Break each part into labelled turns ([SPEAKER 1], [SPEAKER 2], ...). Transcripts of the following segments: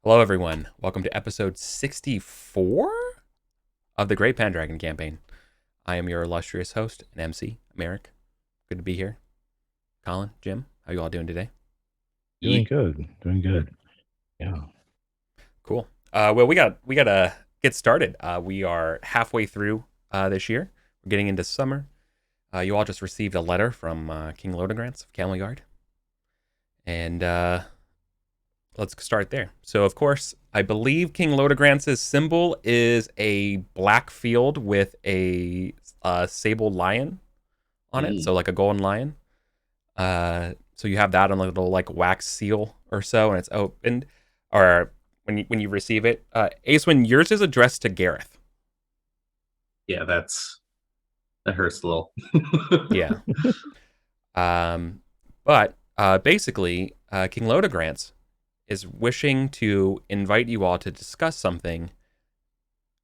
[SPEAKER 1] Hello, everyone. Welcome to episode 64 of the Great Pendragon campaign. I am your illustrious host and MC, Merrick. Good to be here. Colin, Jim, how you all doing today?
[SPEAKER 2] Doing good. Doing good. Yeah.
[SPEAKER 1] Cool. Well, we gotta get started. We are halfway through this year. We're getting into summer. You all just received a letter from King Lodegrance of Camelgard, and let's start there. So, of course, I believe King Lodegrance's symbol is a black field with a sable lion on it, so like a golden lion. So you have that on a little like wax seal or so, and it's opened. Or when you receive it, Ace, yours is addressed to Gareth.
[SPEAKER 3] Yeah, that hurts a little.
[SPEAKER 1] Yeah. Um, but basically, King Lodegrance is wishing to invite you all to discuss something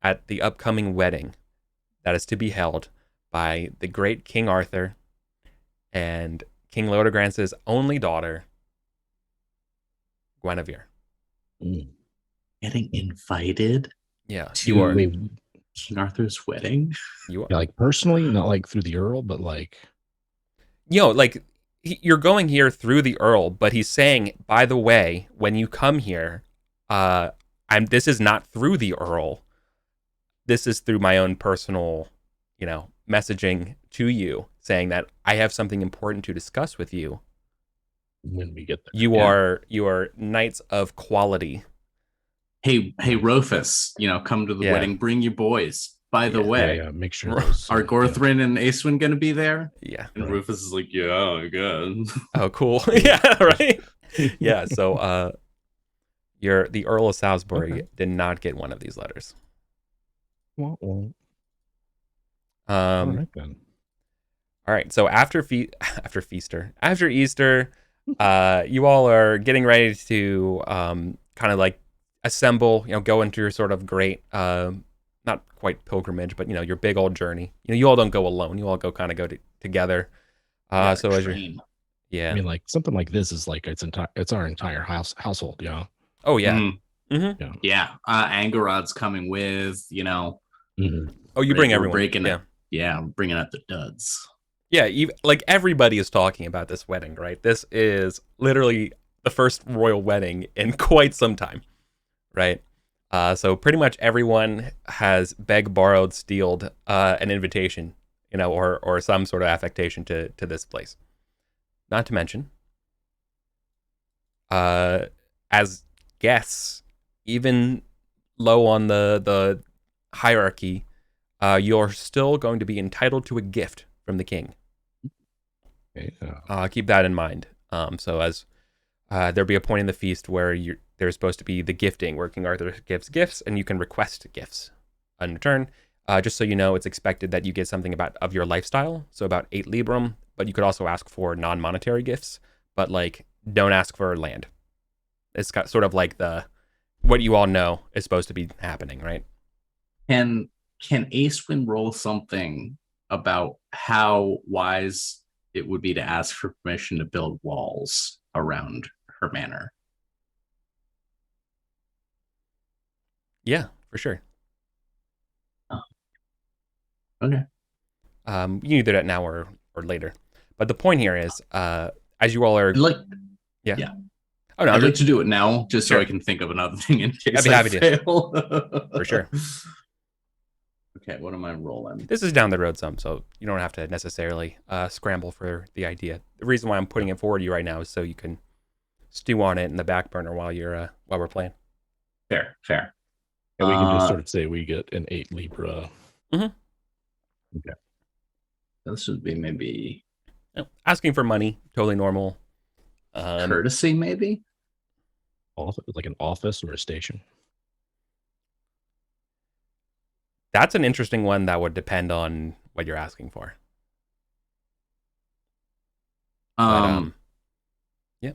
[SPEAKER 1] at the upcoming wedding that is to be held by the great King Arthur and King Lodegrance's only daughter, Guinevere.
[SPEAKER 3] Mm. Getting invited
[SPEAKER 1] Yeah, you
[SPEAKER 3] to
[SPEAKER 1] are.
[SPEAKER 2] Wait,
[SPEAKER 3] King Arthur's wedding?
[SPEAKER 1] You are.
[SPEAKER 2] yeah, like personally, not like through the Earl, but like,
[SPEAKER 1] Like you're going here through the Earl, but he's saying, by the way, when you come here, I'm. This is not through the Earl. This is through my own personal, messaging to you, saying that I have something important to discuss with you.
[SPEAKER 2] when we get there.
[SPEAKER 1] You
[SPEAKER 3] Yeah.
[SPEAKER 1] are knights of quality.
[SPEAKER 3] Hey, Rufus, come to the
[SPEAKER 1] Yeah.
[SPEAKER 3] wedding. Bring your boys. By the
[SPEAKER 1] Yeah.
[SPEAKER 3] way,
[SPEAKER 2] Yeah, make sure those,
[SPEAKER 3] are Gorthrin and Aeswin going to be there?
[SPEAKER 1] Yeah.
[SPEAKER 3] And
[SPEAKER 2] Right.
[SPEAKER 3] Rufus is like, yeah, good.
[SPEAKER 1] Oh, cool. Yeah, right. Yeah. So, the Earl of Salisbury
[SPEAKER 2] Okay.
[SPEAKER 1] did not get one of these letters.
[SPEAKER 2] Well, all
[SPEAKER 1] Um.
[SPEAKER 2] right then.
[SPEAKER 1] All right. So after Easter, you all are getting ready to kind of like assemble. Go into your sort of great, not quite pilgrimage, but your big old journey. You all don't go alone. You all go together.
[SPEAKER 3] Yeah,
[SPEAKER 1] So as you're,
[SPEAKER 3] train.
[SPEAKER 2] I
[SPEAKER 1] yeah.
[SPEAKER 2] mean, like something like this is like it's our entire household. Yeah.
[SPEAKER 1] Oh yeah.
[SPEAKER 3] Mhm.
[SPEAKER 1] Mm-hmm.
[SPEAKER 2] Yeah.
[SPEAKER 3] Yeah, Angarod's coming with,
[SPEAKER 2] Mhm.
[SPEAKER 1] Oh, you bring
[SPEAKER 3] we're
[SPEAKER 1] everyone.
[SPEAKER 3] breaking
[SPEAKER 1] Yeah.
[SPEAKER 3] it. Yeah, we're bringing out the duds.
[SPEAKER 1] Yeah, like everybody is talking about this wedding, right? This is literally the first royal wedding in quite some time, right? So pretty much everyone has begged, borrowed, stealed an invitation, or some sort of affectation to this place. Not to mention, as guests, even low on the hierarchy, you're still going to be entitled to a gift from the king.
[SPEAKER 2] Okay,
[SPEAKER 1] Keep that in mind. So as there'll be a point in the feast where there's supposed to be the gifting, where King Arthur gives gifts, and you can request gifts in return. Just so you know, it's expected that you get something of your lifestyle, so about 8 librum. But you could also ask for non-monetary gifts, but like don't ask for land. It's got sort of like what you all know is supposed to be happening, right?
[SPEAKER 3] Can Aeswin roll something about how wise it would be to ask for permission to build walls around her manor?
[SPEAKER 1] Yeah, for sure.
[SPEAKER 3] Oh, okay.
[SPEAKER 1] You can do that now or later. But the point here is, as you all are, yeah.
[SPEAKER 3] Yeah.
[SPEAKER 1] Oh no,
[SPEAKER 3] I'd like to do it now, just so
[SPEAKER 1] Sure.
[SPEAKER 3] I can think of another thing in case
[SPEAKER 1] I'd be
[SPEAKER 3] I
[SPEAKER 1] happy to.
[SPEAKER 3] fail.
[SPEAKER 1] For sure.
[SPEAKER 3] Okay, what am I rolling?
[SPEAKER 1] This is down the road some, so you don't have to necessarily scramble for the idea. The reason why I'm putting it forward to you right now is so you can stew on it in the back burner while we're playing.
[SPEAKER 3] Fair.
[SPEAKER 2] and we can just sort of say we get an 8 Libra.
[SPEAKER 1] Mhm.
[SPEAKER 2] Okay.
[SPEAKER 3] This would be maybe
[SPEAKER 1] Asking for money, totally normal.
[SPEAKER 3] courtesy, maybe?
[SPEAKER 2] Like an office or a station.
[SPEAKER 1] That's an interesting one that would depend on what you're asking for. But, yeah.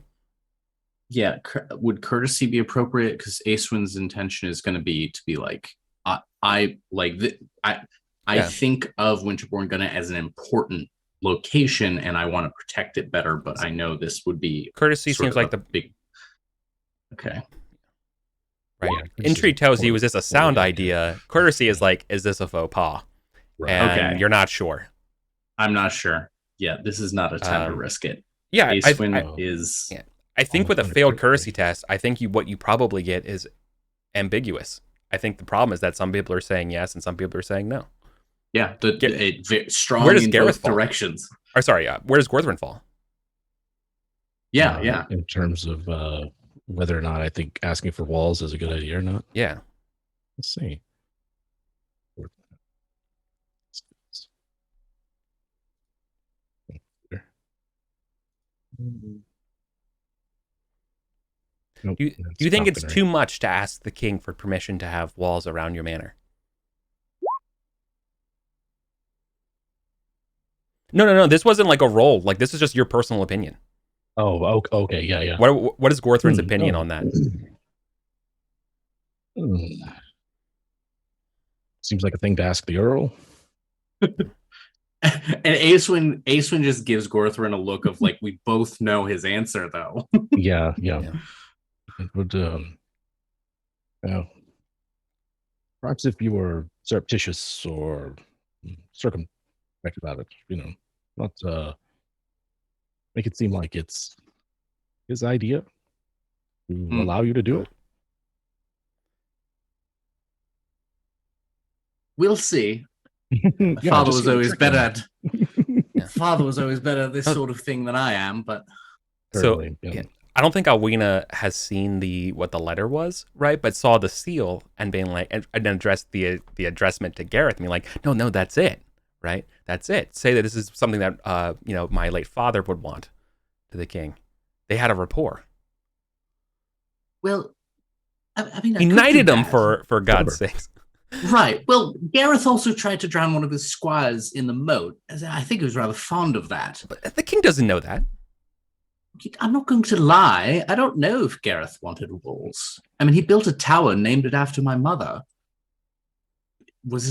[SPEAKER 3] Yeah, would courtesy be appropriate? Because Acewin's intention is going to be like, I like I
[SPEAKER 1] Yeah.
[SPEAKER 3] think of Winterborn Gunna as an important location, and I want to protect it better. But I know this would be
[SPEAKER 1] Courtesy
[SPEAKER 3] sort
[SPEAKER 1] seems
[SPEAKER 3] of
[SPEAKER 1] like
[SPEAKER 3] a big. Okay.
[SPEAKER 1] Right.
[SPEAKER 2] Yeah, courtesy is
[SPEAKER 1] Intrigue tells you,
[SPEAKER 2] totally-
[SPEAKER 1] is this a
[SPEAKER 2] totally
[SPEAKER 1] sound
[SPEAKER 2] good
[SPEAKER 1] idea? Courtesy is like, is this a faux pas?
[SPEAKER 2] Right.
[SPEAKER 1] And
[SPEAKER 3] Okay.
[SPEAKER 1] you're not sure.
[SPEAKER 3] I'm not sure. Yeah, this is not a time to risk it.
[SPEAKER 1] Yeah,
[SPEAKER 3] Acewin is.
[SPEAKER 1] yeah. I think with a failed courtesy test, I think what you probably get is ambiguous. I think the problem is that some people are saying yes and some people are saying no.
[SPEAKER 3] Yeah, strong
[SPEAKER 1] Where does
[SPEAKER 3] in
[SPEAKER 1] Gareth
[SPEAKER 3] both
[SPEAKER 1] fall?
[SPEAKER 3] directions.
[SPEAKER 1] Or sorry, where does Gorthrin fall?
[SPEAKER 3] Yeah.
[SPEAKER 2] In terms of whether or not I think asking for walls is a good idea or not.
[SPEAKER 1] Yeah.
[SPEAKER 2] Let's see. Nope,
[SPEAKER 1] Do you think it's too much to ask the king for permission to have walls around your manor? No. This wasn't like a roll. Like, this is just your personal opinion.
[SPEAKER 2] Oh, okay, yeah.
[SPEAKER 1] What is Gorthrin's opinion on that?
[SPEAKER 2] Seems like a thing to ask the Earl.
[SPEAKER 3] And Acewin just gives Gorthrin a look of like, we both know his answer though.
[SPEAKER 2] Yeah. It would, perhaps if you were surreptitious or circumspect about it, not make it seem like it's his idea to allow you to do it.
[SPEAKER 3] We'll see.
[SPEAKER 2] Yeah,
[SPEAKER 3] Father
[SPEAKER 2] just
[SPEAKER 3] was
[SPEAKER 2] get a
[SPEAKER 3] always
[SPEAKER 2] trick
[SPEAKER 3] better
[SPEAKER 2] in.
[SPEAKER 3] at Father was always better at this sort of thing than I am, but
[SPEAKER 1] So I don't think Alwina has seen what the letter was, right? But saw the seal and being like, and addressed the addressment to Gareth, and being like, no, that's it, right? That's it. Say that this is something that my late father would want to the king. They had a rapport.
[SPEAKER 3] Well, I mean,
[SPEAKER 1] he knighted him for God's sakes.
[SPEAKER 3] Right. Well, Gareth also tried to drown one of his squires in the moat. I think he was rather fond of that.
[SPEAKER 1] But the king doesn't know that.
[SPEAKER 3] I'm not going to lie. I don't know if Gareth wanted walls. I mean, he built a tower, named it after my mother. Would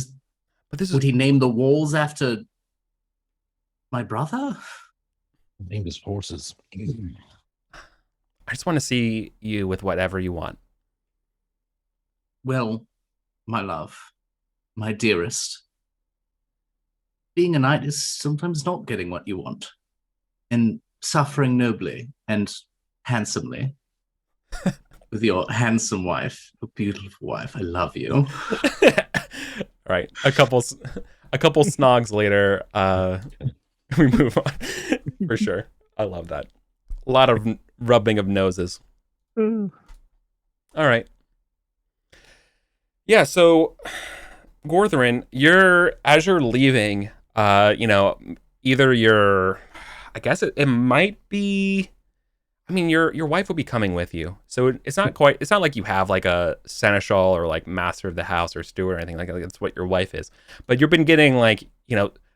[SPEAKER 3] he name the walls after my brother?
[SPEAKER 2] Named his horses.
[SPEAKER 1] I just want to see you with whatever you want.
[SPEAKER 3] Well, my love, my dearest, being a knight is sometimes not getting what you want and suffering nobly and handsomely with your handsome wife, a beautiful wife. I love you.
[SPEAKER 1] Right. A couple snogs later, we move on for sure. I love that. A lot of rubbing of noses. All right. Yeah, so Gorthrin, as you're leaving, either I guess it might be, I mean, your wife will be coming with you. So it's not like you have like a seneschal or like master of the house or steward or anything like that. That's what your wife is. But you've been getting like,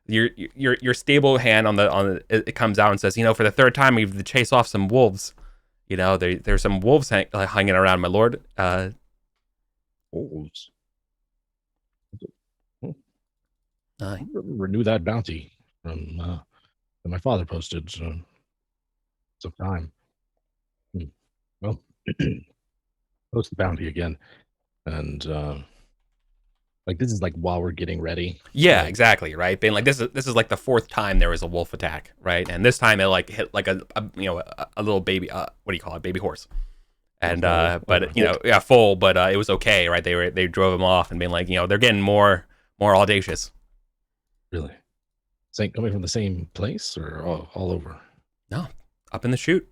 [SPEAKER 1] your stable hand on it comes out and says, for the third time we've to chase off some wolves. There's some wolves hanging around, my lord.
[SPEAKER 2] Wolves.
[SPEAKER 1] Aye.
[SPEAKER 2] Renew that bounty from that my father posted some time. Well, post the bounty again, and this is like while we're getting ready.
[SPEAKER 1] Yeah, exactly. Right. Being like this is like the fourth time there was a wolf attack, right? And this time it like hit like a little baby. What do you call it? Baby horse. And full, but it was okay, right? They drove him off and being like, they're getting more audacious.
[SPEAKER 2] Really? Coming from the same place or all over?
[SPEAKER 1] No, up in the chute.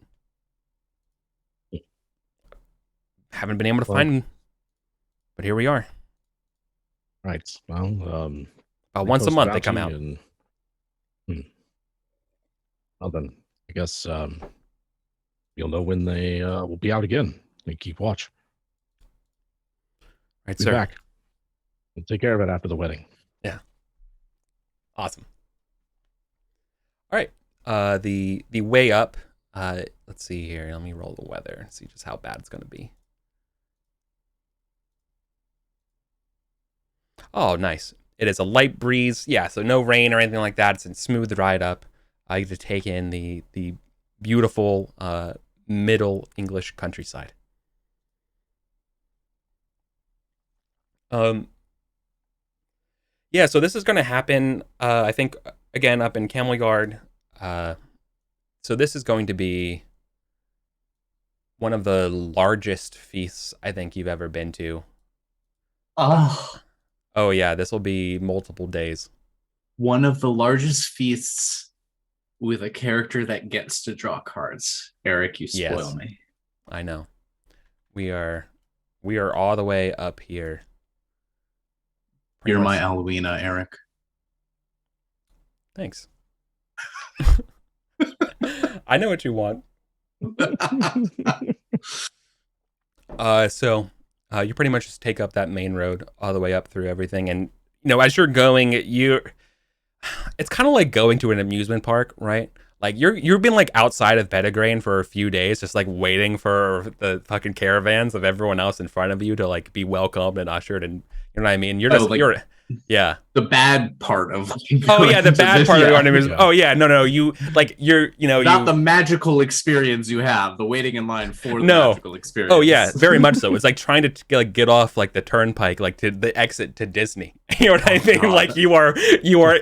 [SPEAKER 1] Haven't been able to find him, but here we are.
[SPEAKER 2] Right. Well,
[SPEAKER 1] about once a month they come out.
[SPEAKER 2] Well then, I guess you'll know when they will be out again. And keep watch.
[SPEAKER 1] Right,
[SPEAKER 2] be
[SPEAKER 1] sir.
[SPEAKER 2] Back. We'll take care of it after the wedding.
[SPEAKER 1] Yeah. Awesome. All right. The way up. Let's see here. Let me roll the weather and see just how bad it's going to be. Oh, nice. It is a light breeze. Yeah, so no rain or anything like that. It's a smooth ride up. I get to take in the beautiful middle English countryside. Um, yeah, so this is going to happen, I think, again, up in Camelgard. Uh, so this is going to be one of the largest feasts I think you've ever been to.
[SPEAKER 3] Oh,
[SPEAKER 1] Oh, yeah, this will be multiple days.
[SPEAKER 3] one of the largest feasts with a character that gets to draw cards. Eric, you spoil
[SPEAKER 1] Yes,
[SPEAKER 3] me.
[SPEAKER 1] I know. We are we are all the way up here. Pretty
[SPEAKER 3] You're my
[SPEAKER 1] much.
[SPEAKER 3] Alwina, Eric.
[SPEAKER 1] Thanks. I know what you want. So you pretty much just take up that main road all the way up through everything, and as you're going, it's kind of like going to an amusement park, right? Like you've been like outside of Pendragon for a few days, just like waiting for the fucking caravans of everyone else in front of you to like be welcomed and ushered, and you know what I mean. Yeah.
[SPEAKER 3] the bad part of
[SPEAKER 1] Oh yeah, the bad part of
[SPEAKER 3] yeah.
[SPEAKER 1] the is oh yeah, no,
[SPEAKER 3] Not the magical experience you have, the waiting in line for the
[SPEAKER 1] No.
[SPEAKER 3] magical experience.
[SPEAKER 1] Oh yeah, very much so. It's like trying to like get off like the turnpike, like to the exit to Disney. You know what I mean?
[SPEAKER 3] God.
[SPEAKER 1] Like you are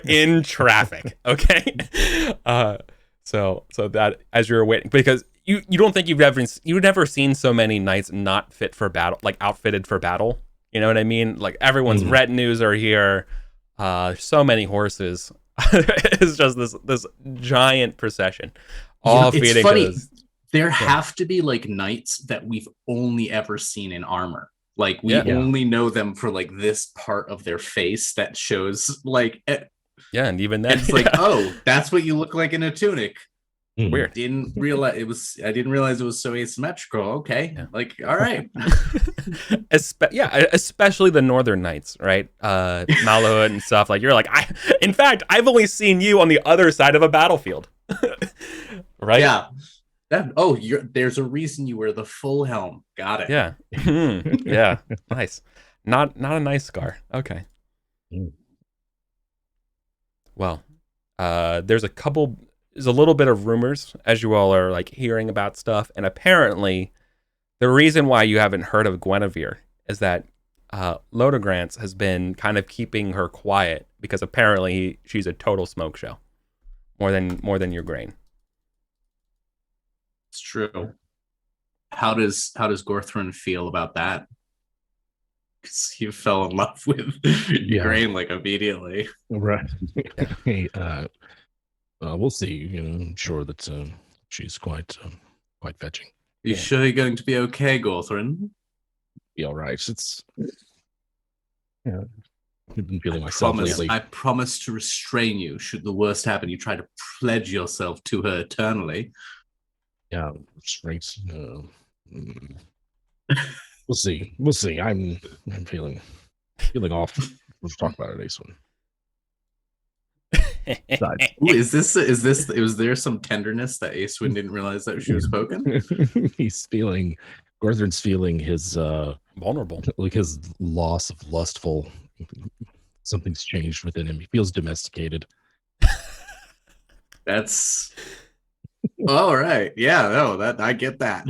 [SPEAKER 1] in traffic. Okay. So that as you're waiting, because you don't think you've never seen so many knights not fit for battle, like outfitted for battle. You know what I mean? Like everyone's retinues are here. So many horses. It's just this giant procession, all
[SPEAKER 3] it's
[SPEAKER 1] feeding
[SPEAKER 3] funny.
[SPEAKER 1] to this.
[SPEAKER 3] There have to be like knights that we've only ever seen in armor. Like we
[SPEAKER 1] Yeah.
[SPEAKER 3] only know them for like this part of their face that shows like
[SPEAKER 1] Yeah, and even then,
[SPEAKER 3] it's like, oh, that's what you look like in a tunic.
[SPEAKER 1] Weird.
[SPEAKER 3] I didn't realize it was so asymmetrical. Okay.
[SPEAKER 1] Yeah.
[SPEAKER 3] Like, all right.
[SPEAKER 1] Especially the Northern Knights, right? Malahut and stuff. Like you're like, in fact, I've only seen you on the other side of a battlefield, right?
[SPEAKER 3] Yeah. There's a reason you wear the full helm. Got it.
[SPEAKER 1] Yeah. Yeah. Nice. Not a nice scar. Okay. Well, there's a little bit of rumors as you all are like hearing about stuff, and apparently the reason why you haven't heard of Guinevere is that Lodogrants has been kind of keeping her quiet because apparently she's a total smoke show, more than your grain.
[SPEAKER 3] It's true. How does Gorthrin feel about that? Because he fell in love with Grain like immediately.
[SPEAKER 2] Right. Hey, we'll see. I'm sure that she's quite fetching.
[SPEAKER 3] You sure you're going to be okay, Gorthrin?
[SPEAKER 2] Be all right. I've been feeling myself lately.
[SPEAKER 3] I promise to restrain you should the worst happen. You try to pledge yourself to her eternally.
[SPEAKER 2] Yeah, strength. We'll see. I'm feeling off. We'll talk about it, Ace one.
[SPEAKER 3] Was there some tenderness that Acewin didn't realize that she was spoken?
[SPEAKER 2] Gorthrin's feeling his
[SPEAKER 1] vulnerable,
[SPEAKER 2] like his loss of lustful. Something's changed within him. He feels domesticated.
[SPEAKER 3] That's all right. Yeah, no, that I get that.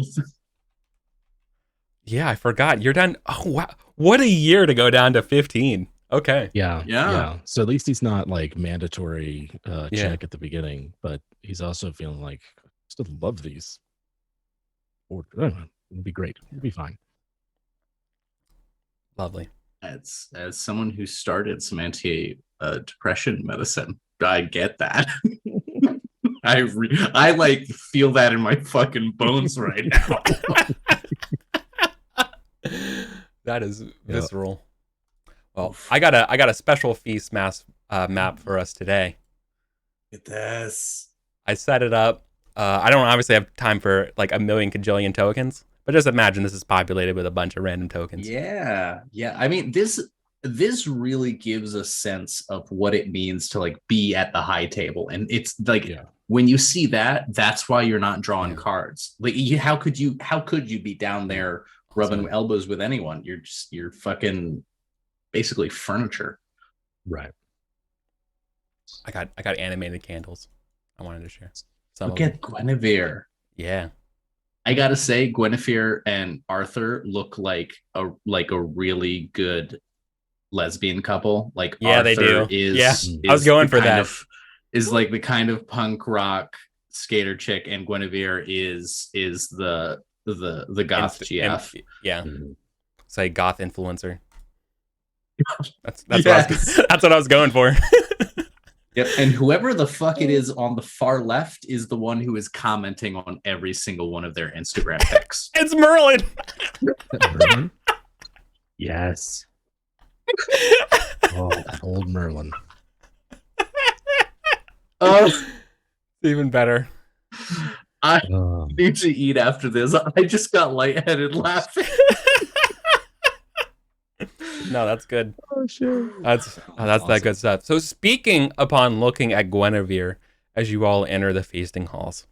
[SPEAKER 1] Yeah, I forgot. You're done. Oh wow, what a year to go down to 15. Okay.
[SPEAKER 2] Yeah. So at least he's not like mandatory check at the beginning, but he's also feeling like I still love these. Or it'll be great. It'll be fine.
[SPEAKER 1] Lovely.
[SPEAKER 3] As someone who started some anti-depression medicine, I get that. I like feel that in my fucking bones right now.
[SPEAKER 1] That is visceral. Well, I got a special feast map for us today.
[SPEAKER 3] Look at this.
[SPEAKER 1] I set it up. I don't obviously have time for like a million cajillion tokens, but just imagine this is populated with a bunch of random tokens.
[SPEAKER 3] Yeah. I mean, this really gives a sense of what it means to like be at the high table, and it's like when you see that, that's why you're not drawing cards. Like, how could you be down there rubbing elbows with anyone? You're fucking basically furniture.
[SPEAKER 2] Right.
[SPEAKER 1] I got animated candles. I wanted to share.
[SPEAKER 3] Look at Guinevere.
[SPEAKER 1] Yeah.
[SPEAKER 3] I gotta say, Guinevere and Arthur look like a really good lesbian couple. Like
[SPEAKER 1] Yeah,
[SPEAKER 3] Arthur
[SPEAKER 1] they do.
[SPEAKER 3] is
[SPEAKER 1] Yeah,
[SPEAKER 3] is
[SPEAKER 1] I was going
[SPEAKER 3] the
[SPEAKER 1] for
[SPEAKER 3] kind
[SPEAKER 1] that.
[SPEAKER 3] of is like the kind of punk rock skater chick, and Guinevere is the goth GF.
[SPEAKER 1] Yeah,
[SPEAKER 2] Mhm.
[SPEAKER 1] say goth influencer. That's
[SPEAKER 3] Yes.
[SPEAKER 1] that's what I was going for.
[SPEAKER 3] Yep. And whoever the fuck it is on the far left is the one who is commenting on every single one of their Instagram pics.
[SPEAKER 1] It's Merlin.
[SPEAKER 2] Merlin? Yes. Oh, that old Merlin.
[SPEAKER 1] Even better.
[SPEAKER 3] I
[SPEAKER 2] Oh,
[SPEAKER 3] need to eat after this. I just got lightheaded laughing.
[SPEAKER 1] No, that's good.
[SPEAKER 2] oh shit.
[SPEAKER 1] That's
[SPEAKER 2] Awesome.
[SPEAKER 1] that good stuff. So speaking upon looking at Guinevere as you all enter the feasting halls.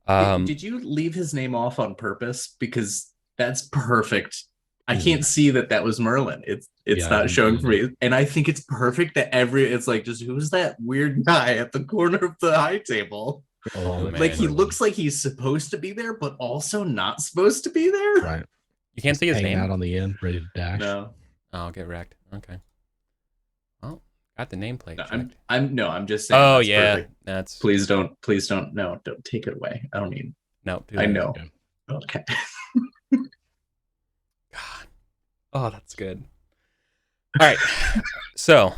[SPEAKER 3] Did you leave his name off on purpose? Because that's perfect. I can't see that was Merlin. It's not showing for me. And I think it's perfect that it's like, just who's that weird guy at the corner of the high table?
[SPEAKER 2] Oh,
[SPEAKER 1] man.
[SPEAKER 3] Like he looks like he's supposed to be there, but also not supposed to be there.
[SPEAKER 2] Right.
[SPEAKER 1] You can't see his
[SPEAKER 2] Hanging
[SPEAKER 1] name.
[SPEAKER 2] out on the end, ready to dash.
[SPEAKER 3] No.
[SPEAKER 1] Oh, I'll get wrecked. Okay. Well, got the nameplate.
[SPEAKER 3] No, I'm just saying.
[SPEAKER 1] Oh
[SPEAKER 3] that's
[SPEAKER 1] yeah,
[SPEAKER 3] perfect.
[SPEAKER 1] that's
[SPEAKER 3] Please don't. No, don't take it away. I don't need.
[SPEAKER 1] no.
[SPEAKER 3] I know.
[SPEAKER 2] Okay.
[SPEAKER 3] Okay.
[SPEAKER 1] God. Oh, that's good. All right. So,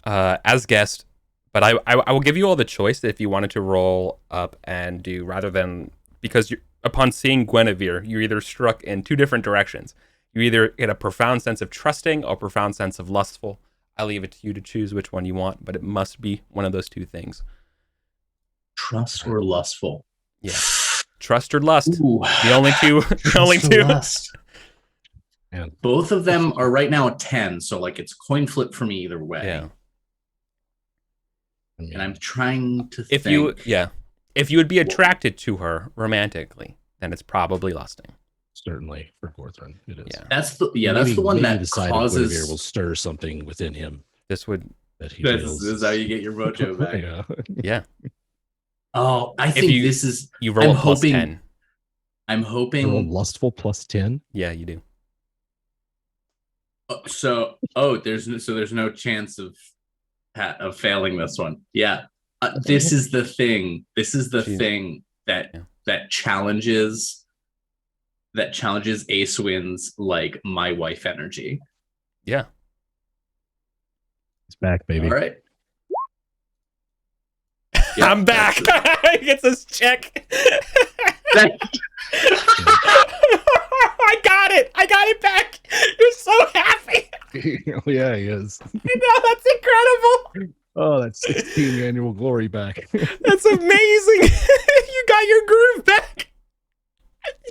[SPEAKER 1] as guest, but I will give you all the choice if you wanted to roll up and do rather than because upon seeing Guinevere, you're either struck in two different directions. You either get a profound sense of trusting or a profound sense of lustful. I leave it to you to choose which one you want, but it must be one of those two things.
[SPEAKER 3] Trust or lustful?
[SPEAKER 1] Yeah. Trust or lust.
[SPEAKER 3] Ooh.
[SPEAKER 1] The only two. The only
[SPEAKER 3] Trust or
[SPEAKER 1] two.
[SPEAKER 3] lust.
[SPEAKER 2] Man.
[SPEAKER 3] Both of them are right now at 10, so like it's coin flip for me either way.
[SPEAKER 1] Yeah.
[SPEAKER 2] I mean,
[SPEAKER 3] And I'm trying to
[SPEAKER 1] If
[SPEAKER 3] think.
[SPEAKER 1] if you would be attracted to her romantically, then it's probably lusting.
[SPEAKER 2] certainly for Gorthrin, it is.
[SPEAKER 1] Yeah.
[SPEAKER 3] That's the one that
[SPEAKER 2] Guinevere
[SPEAKER 3] causes.
[SPEAKER 2] will stir something within him
[SPEAKER 1] This would.
[SPEAKER 2] that he
[SPEAKER 3] This
[SPEAKER 2] feels.
[SPEAKER 3] is how you get your mojo back.
[SPEAKER 2] Yeah.
[SPEAKER 1] Yeah.
[SPEAKER 3] Oh, I think
[SPEAKER 1] you-
[SPEAKER 3] this is.
[SPEAKER 1] You roll
[SPEAKER 3] I'm
[SPEAKER 1] a plus
[SPEAKER 3] hoping-
[SPEAKER 1] 10.
[SPEAKER 3] I'm
[SPEAKER 2] Roll
[SPEAKER 3] hoping.
[SPEAKER 2] lustful plus 10.
[SPEAKER 1] Yeah, you do.
[SPEAKER 3] There's no chance of failing this one. Yeah. This is the thing. This is the thing that challenges Ace Wins like my wife energy.
[SPEAKER 1] Yeah.
[SPEAKER 2] It's back, baby.
[SPEAKER 3] All right.
[SPEAKER 1] I'm back. He gets his check. I got it. I got it back. You're so happy.
[SPEAKER 2] Oh, yeah, he is.
[SPEAKER 1] I know, that's incredible.
[SPEAKER 2] Oh, that's 16 annual glory back.
[SPEAKER 1] That's amazing. You got your groove back.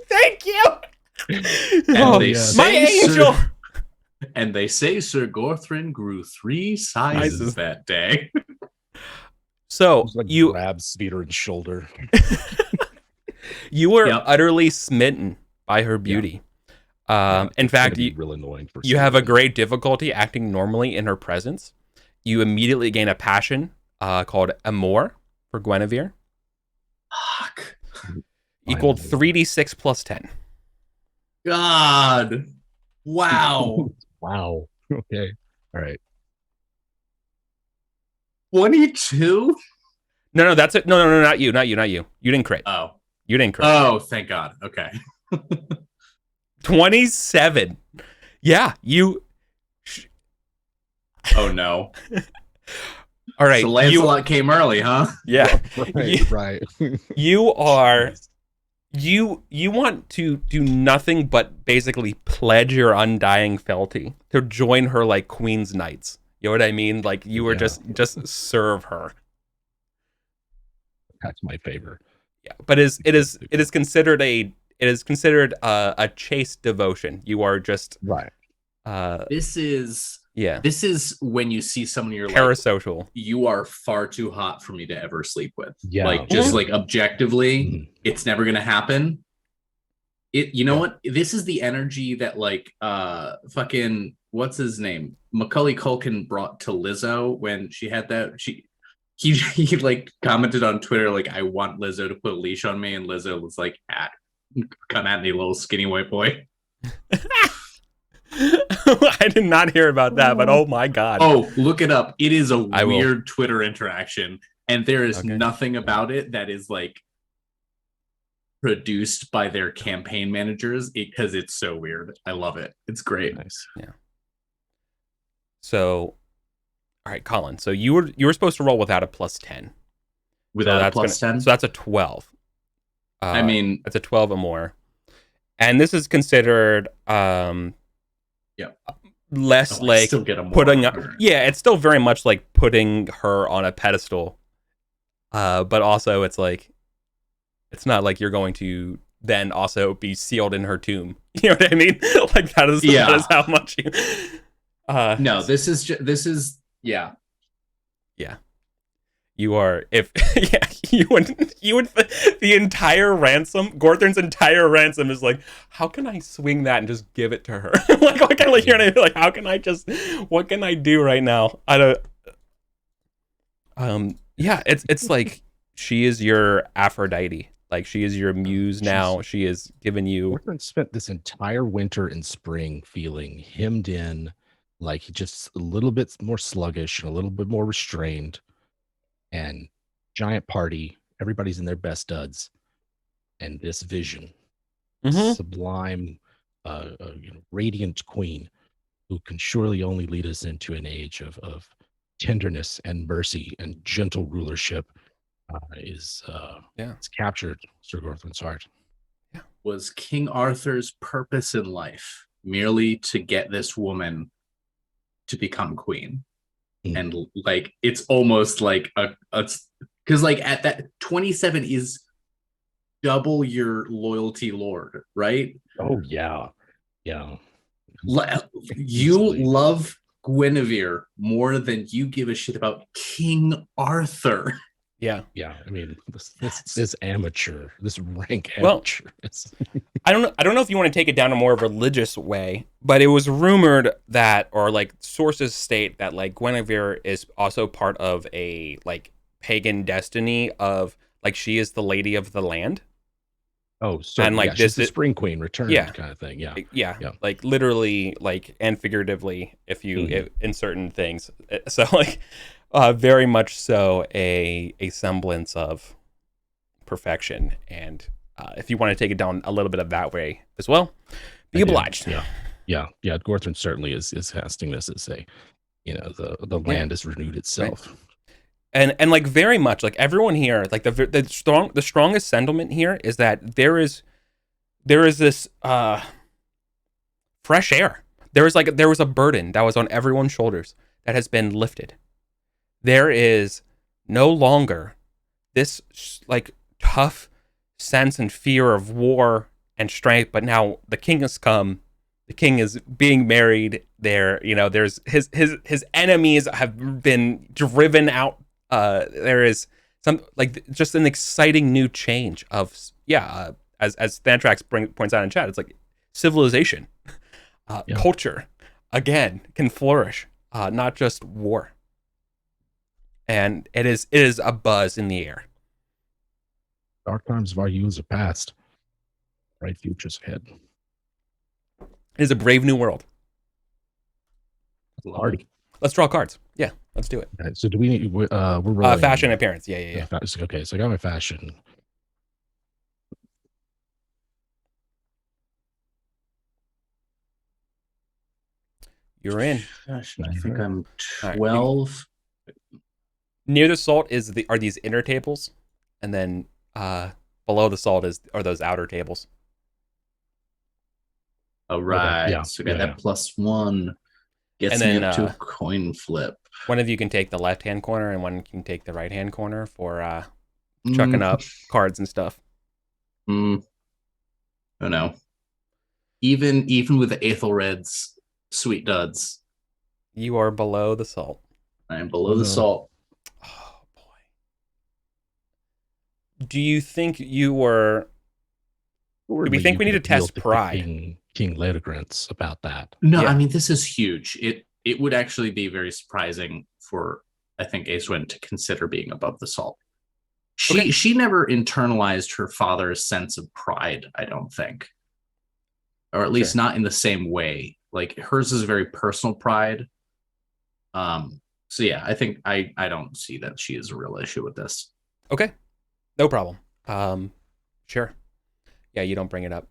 [SPEAKER 1] Thank you.
[SPEAKER 3] And they
[SPEAKER 2] yes.
[SPEAKER 1] My
[SPEAKER 3] say,
[SPEAKER 1] angel.
[SPEAKER 3] And they say Sir Gorthrin grew 3 sizes that day.
[SPEAKER 1] So
[SPEAKER 2] Just, like,
[SPEAKER 1] you
[SPEAKER 2] grabs Speeder's shoulder.
[SPEAKER 1] you were
[SPEAKER 3] Yep.
[SPEAKER 1] utterly smitten by her beauty. In fact,
[SPEAKER 2] It's really annoying for
[SPEAKER 1] you have a
[SPEAKER 2] Speeder.
[SPEAKER 1] great difficulty acting normally in her presence. You immediately gain a passion called amour for Guinevere,
[SPEAKER 3] Fuck.
[SPEAKER 1] equaled
[SPEAKER 2] Finally.
[SPEAKER 1] 3d6 plus 10.
[SPEAKER 3] God. Wow.
[SPEAKER 2] Wow. Okay. All right.
[SPEAKER 3] 22?
[SPEAKER 1] No, that's it. No, not you. You didn't crit.
[SPEAKER 3] Oh.
[SPEAKER 1] You didn't crit.
[SPEAKER 3] Oh, thank God. Okay.
[SPEAKER 1] 27. Yeah, you.
[SPEAKER 3] Oh no.
[SPEAKER 1] All right.
[SPEAKER 3] So Lancelot came early, huh?
[SPEAKER 1] Yeah.
[SPEAKER 2] Right. Right.
[SPEAKER 1] You are. You want to do nothing but basically pledge your undying fealty to join her like Queen's Knights. You know what I mean? Like you were just serve her.
[SPEAKER 2] That's my favor.
[SPEAKER 1] Yeah, but it is considered a chaste devotion. You are just
[SPEAKER 2] Right.
[SPEAKER 3] This is when you see someone you're like,
[SPEAKER 1] parasocial.
[SPEAKER 3] you are far too hot for me to ever sleep with.
[SPEAKER 2] Yeah.
[SPEAKER 3] Like just
[SPEAKER 1] Mhm.
[SPEAKER 3] like objectively,
[SPEAKER 2] Mhm.
[SPEAKER 3] it's never gonna happen. You know what? This is the energy that like fucking what's his name? Macaulay Culkin brought to Lizzo when she had that he like commented on Twitter like, I want Lizzo to put a leash on me, and Lizzo was like, come at me, little skinny white boy.
[SPEAKER 1] I did not hear about that, but oh my god.
[SPEAKER 3] Oh, look it up. It is a
[SPEAKER 1] I will.
[SPEAKER 3] weird Twitter interaction, and there is
[SPEAKER 1] Okay.
[SPEAKER 3] nothing about it that is like produced by their campaign managers because it's so weird. I love it. It's great.
[SPEAKER 2] Nice.
[SPEAKER 1] So, all right, Colin. So you were supposed to roll without a +10.
[SPEAKER 3] Without
[SPEAKER 1] so
[SPEAKER 3] a plus 10?
[SPEAKER 1] So that's a 12.
[SPEAKER 3] I mean,
[SPEAKER 1] it's a 12 or more. And this is considered less like
[SPEAKER 3] still get a
[SPEAKER 1] putting up. Yeah, it's still very much like putting her on a pedestal. But also it's like it's not like you're going to then also be sealed in her tomb. You know what I mean? Like that is how much you
[SPEAKER 3] no, this is yeah.
[SPEAKER 1] You are you would the entire ransom, Gorthrin's entire ransom is like, how can I swing that and just give it to her? Like what can how can I just what can I do right now? I don't it's like she is your Aphrodite. Like she is your muse now. She is giving you
[SPEAKER 2] Gorthrin spent this entire winter and spring feeling hemmed in, like he just a little bit more sluggish and a little bit more restrained. And giant party, everybody's in their best studs, and this vision, sublime, radiant queen, who can surely only lead us into an age of tenderness and mercy and gentle rulership, it's captured Sir Gorthrin's heart.
[SPEAKER 3] Was King Arthur's purpose in life merely to get this woman to become queen? And like it's almost like a because like at that 27 is double your loyalty lord, right?
[SPEAKER 2] Oh yeah.
[SPEAKER 3] You love Guinevere more than you give a shit about King Arthur.
[SPEAKER 2] Yeah. I mean, this amateur, this rank amateur.
[SPEAKER 1] I don't know if you want to take it down a more religious way, but it was rumored that, or like sources state that like Guinevere is also part of a like pagan destiny of like she is the lady of the land.
[SPEAKER 2] Oh, so
[SPEAKER 1] and like this
[SPEAKER 2] is the spring queen returned kind of thing. Yeah.
[SPEAKER 1] Like literally, like and figuratively, if you in certain things. So like. Very much so a semblance of perfection. And if you want to take it down a little bit of that way as well, be obliged.
[SPEAKER 2] Yeah. Gorthrin certainly is casting this as a, the land has renewed itself.
[SPEAKER 1] Right. And like very much like everyone here, like the strongest sentiment here is that there is this fresh air. There was a burden that was on everyone's shoulders that has been lifted. There is no longer this like tough sense and fear of war and strife, but now the king has come. The king is being married. There's his enemies have been driven out. There is some like just an exciting new change of as Thantrax points out in chat, it's like civilization, culture again can flourish, not just war. And it is a buzz in the air.
[SPEAKER 2] Dark times of our youths are past. Bright futures ahead.
[SPEAKER 1] It is a brave new world.
[SPEAKER 2] Party.
[SPEAKER 1] Let's draw cards. Yeah, let's do it.
[SPEAKER 2] Right, so do we need we're rolling
[SPEAKER 1] fashion and appearance. Yeah.
[SPEAKER 2] Okay, so I got my fashion.
[SPEAKER 1] You're in.
[SPEAKER 3] Fashion. I think I'm 12.
[SPEAKER 1] Right. Near the salt are these inner tables, and then below the salt are those outer tables.
[SPEAKER 3] All right.
[SPEAKER 2] Yeah.
[SPEAKER 3] So got that +1. Gets me up to a coin flip.
[SPEAKER 1] One of you can take the left-hand corner, and one can take the right-hand corner for chucking up cards and stuff.
[SPEAKER 3] Oh no. Even with the Aethelred's sweet duds.
[SPEAKER 1] You are below the salt.
[SPEAKER 3] I am below the salt.
[SPEAKER 1] Oh boy. Do you think you were? Do we think we need to test pride?
[SPEAKER 2] King Leodegrance about that.
[SPEAKER 3] No, I mean this is huge. It would actually be very surprising for I think Aeswen to consider being above the salt. She never internalized her father's sense of pride, I don't think. Or at least not in the same way. Like hers is very personal pride. So yeah, I think I don't see that she is a real issue with this.
[SPEAKER 1] Okay, no problem. Sure. Yeah, you don't bring it up.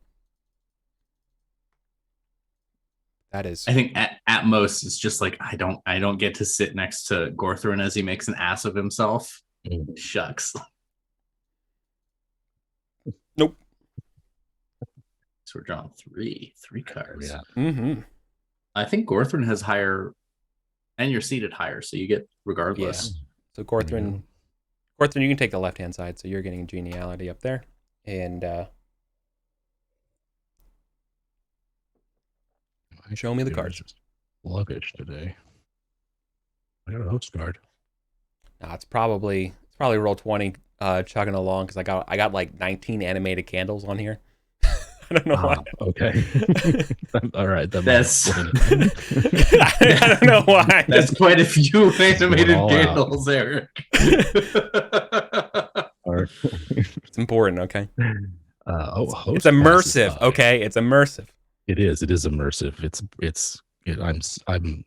[SPEAKER 1] That is.
[SPEAKER 3] I think at most it's just like I don't get to sit next to Gorthrin as he makes an ass of himself. Shucks.
[SPEAKER 1] Nope.
[SPEAKER 3] So we're drawing three cards.
[SPEAKER 2] Yeah.
[SPEAKER 1] Mm-hmm.
[SPEAKER 3] I think Gorthrin has higher, and you're seated higher, so you get regardless.
[SPEAKER 1] Yeah. So Gorthrin, you can take the left-hand side, so you're getting geniality up there. And show me the cards.
[SPEAKER 2] Sluggish today. I got a host card.
[SPEAKER 1] Nah, it's probably roll 20 chugging along because I got like 19 animated candles on here. I don't know why.
[SPEAKER 2] Okay. All right.
[SPEAKER 3] That's
[SPEAKER 1] I don't know why.
[SPEAKER 3] That's quite a few animated candles, Eric.
[SPEAKER 1] It's important, okay?
[SPEAKER 2] Host
[SPEAKER 1] it's immersive, okay? It's immersive.
[SPEAKER 2] It is. It is immersive. I'm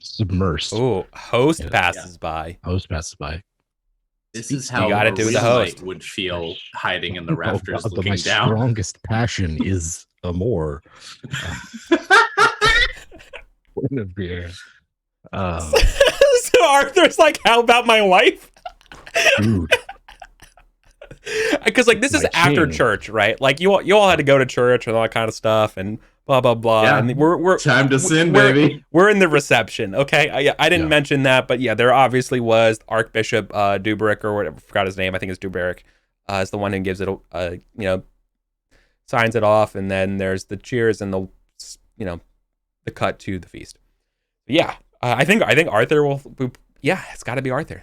[SPEAKER 2] submersed.
[SPEAKER 1] Oh, host passes by.
[SPEAKER 2] Host passes by.
[SPEAKER 3] This is how
[SPEAKER 1] you gotta do the host
[SPEAKER 3] would feel hiding in the rafters looking
[SPEAKER 2] my
[SPEAKER 3] down.
[SPEAKER 2] Strongest passion is amor. Guinevere.
[SPEAKER 1] So Arthur's like, how about my wife?
[SPEAKER 2] Dude.
[SPEAKER 1] Because like this is after church, right? Like you all had to go to church and all that kind of stuff and blah blah blah.
[SPEAKER 3] Yeah.
[SPEAKER 1] And we're
[SPEAKER 3] time to sin, baby.
[SPEAKER 1] We're in the reception, okay? I didn't mention that, but yeah, there obviously was Archbishop Duberic or whatever. Forgot his name. I think it's Duberic. Is the one who gives it, signs it off, and then there's the cheers and the cut to the feast. Yeah, I think Arthur will. Yeah, it's got to be Arthur.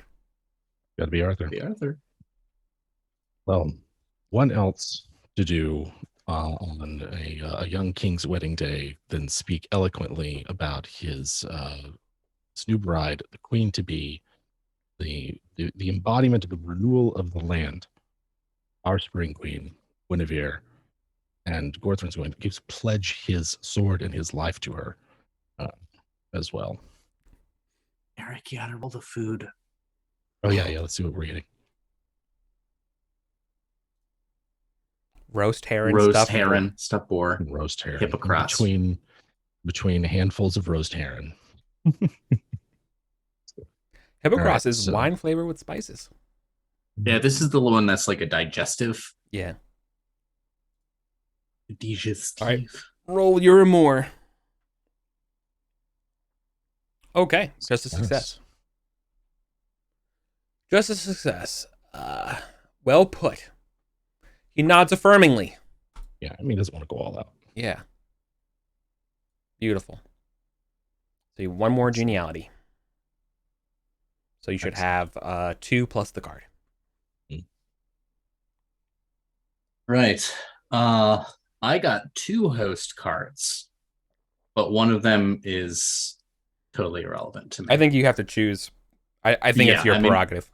[SPEAKER 2] Got to be Arthur.
[SPEAKER 3] Be Arthur.
[SPEAKER 2] Well, what else to do on a young king's wedding day than speak eloquently about his new bride, the queen to be, the embodiment of the renewal of the land, our spring queen, Guinevere, and Gorthrin's going to pledge his sword and his life to her as well.
[SPEAKER 3] Eric, you gotta roll the food.
[SPEAKER 2] Oh yeah. Let's see what we're getting.
[SPEAKER 1] Roast heron,
[SPEAKER 3] stuffed boar,
[SPEAKER 2] roast heron.
[SPEAKER 3] Hippocrates.
[SPEAKER 2] Between handfuls of roast heron.
[SPEAKER 1] Hippocrates is wine flavored with spices.
[SPEAKER 3] Yeah, this is the one that's like a digestive.
[SPEAKER 1] Yeah.
[SPEAKER 3] Digestive.
[SPEAKER 1] All right. Roll your amour. Okay, just a success. Just a success. Well put. He nods affirmingly.
[SPEAKER 2] Yeah, he doesn't want to go all out.
[SPEAKER 1] Yeah. Beautiful. So one more geniality. So you should have 2 plus the card.
[SPEAKER 3] Right. I got 2 host cards, but one of them is totally irrelevant to me.
[SPEAKER 1] I think you have to choose. I think it's your prerogative.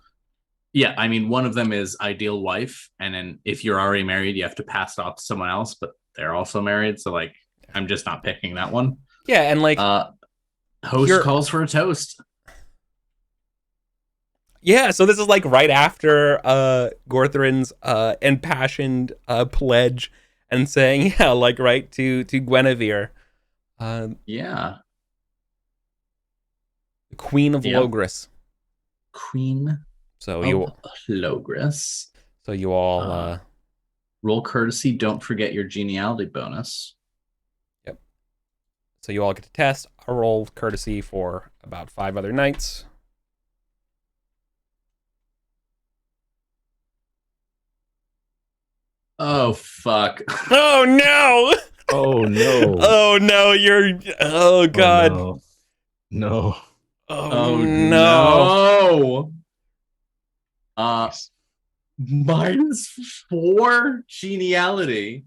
[SPEAKER 3] One of them is ideal wife, and then if you're already married, you have to pass it off to someone else, but they're also married, so like I'm just not picking that one.
[SPEAKER 1] Yeah, and like
[SPEAKER 3] host calls for a toast.
[SPEAKER 1] Yeah, so this is like right after Gorthrin's impassioned pledge and saying, yeah, like right to Guinevere.
[SPEAKER 3] Yeah.
[SPEAKER 1] The Queen of Logris.
[SPEAKER 3] Queen
[SPEAKER 1] So
[SPEAKER 3] of Logris.
[SPEAKER 1] So you all
[SPEAKER 3] roll courtesy, don't forget your geniality bonus.
[SPEAKER 1] Yep. So you all get to test. I roll courtesy for about 5 other knights.
[SPEAKER 3] Oh fuck.
[SPEAKER 1] Oh no.
[SPEAKER 2] Oh no.
[SPEAKER 1] Oh no, oh god.
[SPEAKER 2] Oh, no.
[SPEAKER 1] Oh no.
[SPEAKER 3] -4 geniality.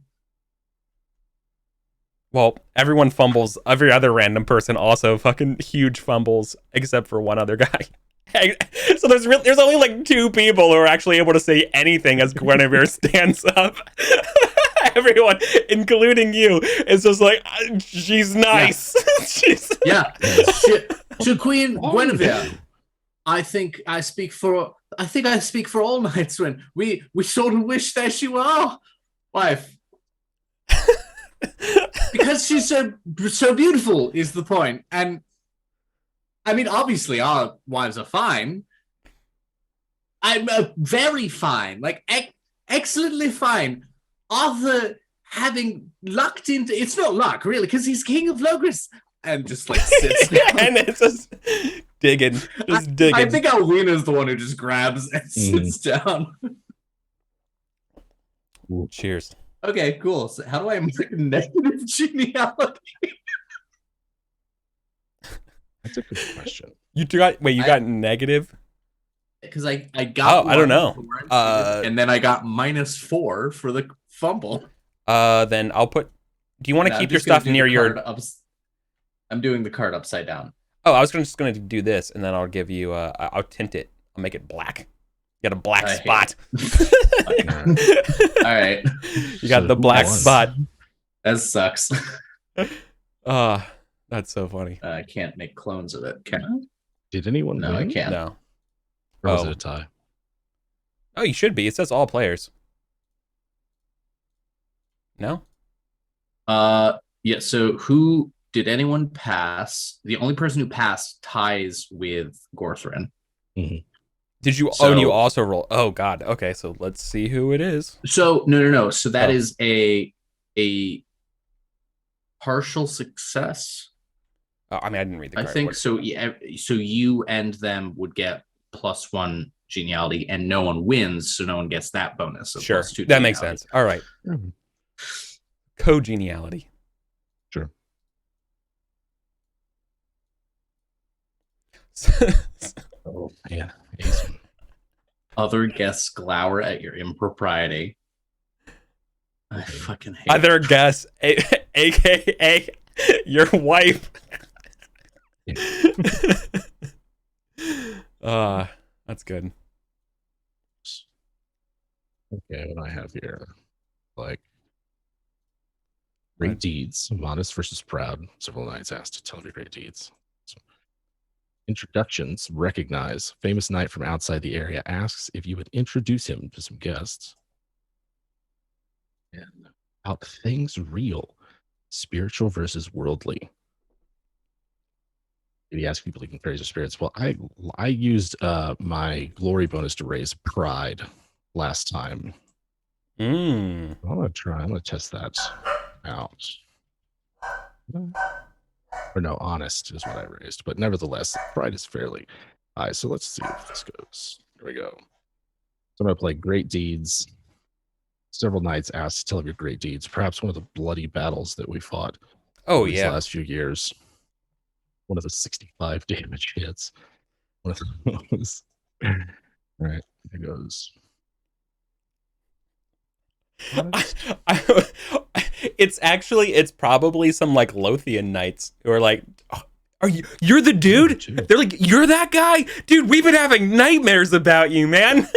[SPEAKER 1] Well, everyone fumbles. Every other random person also fucking huge fumbles, except for one other guy. So there's only like 2 people who are actually able to say anything as Guinevere stands up Everyone, including you, is just like, she's nice.
[SPEAKER 3] Yeah. To Queen Guinevere, I think I speak for all knights when we sort of wish that she were our wife. Because she's so beautiful is the point. And I mean, obviously our wives are fine. I'm very fine, like excellently fine. Arthur having lucked into, it's not luck really, because he's king of Logris, and just like sits down.
[SPEAKER 1] And it's just digging.
[SPEAKER 3] I think Alwena's the one who just grabs and sits down.
[SPEAKER 1] Cheers.
[SPEAKER 3] Okay, cool. So how do I make negative genealogy?
[SPEAKER 2] That's a good question.
[SPEAKER 1] You got negative?
[SPEAKER 3] Because I got
[SPEAKER 1] I don't know.
[SPEAKER 3] And then I got -4 for the fumble.
[SPEAKER 1] Then I'll put. Do you want to keep your stuff near your?
[SPEAKER 3] I'm doing the card upside down.
[SPEAKER 1] Oh, I was just going to do this, and then I'll give you. I'll tint it. I'll make it black. You got a black spot.
[SPEAKER 3] All right.
[SPEAKER 1] You got the black spot.
[SPEAKER 3] That sucks.
[SPEAKER 1] That's so funny.
[SPEAKER 3] I can't make clones of it. Can I?
[SPEAKER 2] Did anyone
[SPEAKER 3] No,
[SPEAKER 2] win?
[SPEAKER 3] I can't.
[SPEAKER 1] No.
[SPEAKER 2] Or was it a tie?
[SPEAKER 1] Oh, you should be. It says all players. No?
[SPEAKER 3] Yeah, so who did anyone pass? The only person who passed ties with Gorthrin.
[SPEAKER 2] Mm-hmm.
[SPEAKER 1] Did you and you also roll? Oh god. Okay, so let's see who it is.
[SPEAKER 3] So no. So that is a partial success.
[SPEAKER 1] I mean, I didn't read the card.
[SPEAKER 3] I think so. Yeah, so you and them would get +1 geniality, and no one wins, so no one gets that bonus. Of
[SPEAKER 1] sure,
[SPEAKER 3] +2
[SPEAKER 1] that makes sense. All right.
[SPEAKER 2] Mm-hmm.
[SPEAKER 1] Co-geniality.
[SPEAKER 2] Sure. Oh yeah.
[SPEAKER 3] Other guests glower at your impropriety. I fucking hate
[SPEAKER 1] other guests, aka your wife. That's good.
[SPEAKER 2] Okay, what I have here, like great deeds, modest versus proud. Several knights asked to tell of your great deeds. So, introductions, recognize. Famous knight from outside the area asks if you would introduce him to some guests. And about things real, spiritual versus worldly. Maybe ask people who can praise their spirits. Well, I used my glory bonus to raise pride last time. I'm gonna test that out. Or no, honest is what I raised, but nevertheless, pride is fairly high. So let's see if this goes. Here we go. So I'm gonna play great deeds. Several knights asked to tell of your great deeds. Perhaps one of the bloody battles that we fought. These last few years. One of the 65 damage hits. One of those. All right, here goes.
[SPEAKER 1] It's probably some like Lothian knights who are like, you're the dude? They're like, you're that guy? Dude, we've been having nightmares about you, man.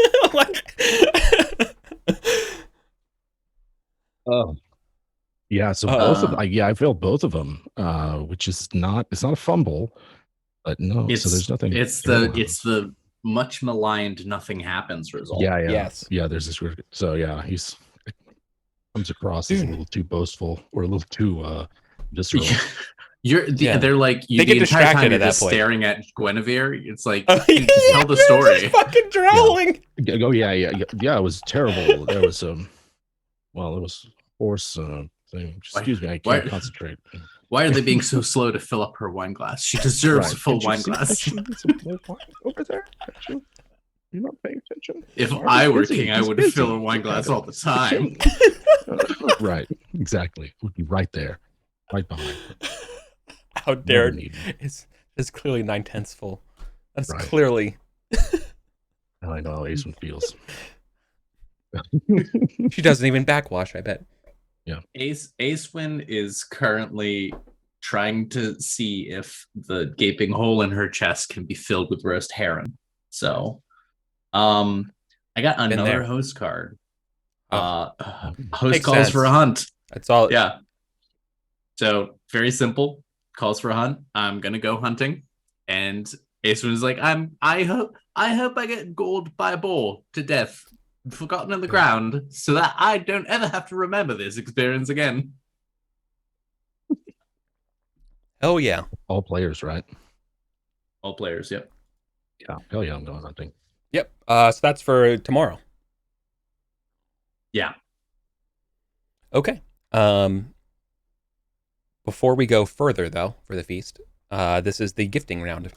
[SPEAKER 2] Oh. Yeah, so both of I failed both of them, which is it's not a fumble, but no, so there's nothing.
[SPEAKER 3] It's the much maligned nothing happens result.
[SPEAKER 2] Yeah.
[SPEAKER 1] Yes.
[SPEAKER 2] Yeah, there's this weird, so yeah, comes across as a little too boastful or a little too visceral.
[SPEAKER 3] They're like
[SPEAKER 1] they get distracted at that point.
[SPEAKER 3] Staring at Guinevere. It's like you just tell the story.
[SPEAKER 1] Just fucking drowning.
[SPEAKER 2] Yeah. Oh yeah. It was terrible. There was it was horse thing. Excuse me, I can't concentrate.
[SPEAKER 3] Why are they being so slow to fill up her wine glass? She deserves a full wine glass.
[SPEAKER 2] She needs some more wine over there. You're not paying attention.
[SPEAKER 3] If I were king, I would fill a wine glass all the time.
[SPEAKER 2] Right, exactly. Would be right there, right behind her.
[SPEAKER 1] How dare it's clearly 9/10 full. That's
[SPEAKER 2] right.
[SPEAKER 1] Clearly.
[SPEAKER 2] I know how Ace1 feels.
[SPEAKER 1] She doesn't even backwash, I bet.
[SPEAKER 2] Yeah.
[SPEAKER 3] Acewin is currently trying to see if the gaping hole in her chest can be filled with roast heron. So, I got another host card. Host
[SPEAKER 1] Makes
[SPEAKER 3] calls for a
[SPEAKER 1] sense.
[SPEAKER 3] hunt.
[SPEAKER 1] That's all.
[SPEAKER 3] Yeah. So very simple. Calls for a hunt. I'm gonna go hunting, and Ace was like, I hope I get gored by a boar to death, forgotten in the ground, so that I don't ever have to remember this experience again.
[SPEAKER 1] Oh yeah.
[SPEAKER 2] All players, right?
[SPEAKER 3] All players, yep.
[SPEAKER 2] Yeah. Hell yeah, I'm going hunting.
[SPEAKER 1] Yep. So that's for tomorrow.
[SPEAKER 3] Yeah.
[SPEAKER 1] Okay. Before we go further, though, for the feast, this is the gifting round.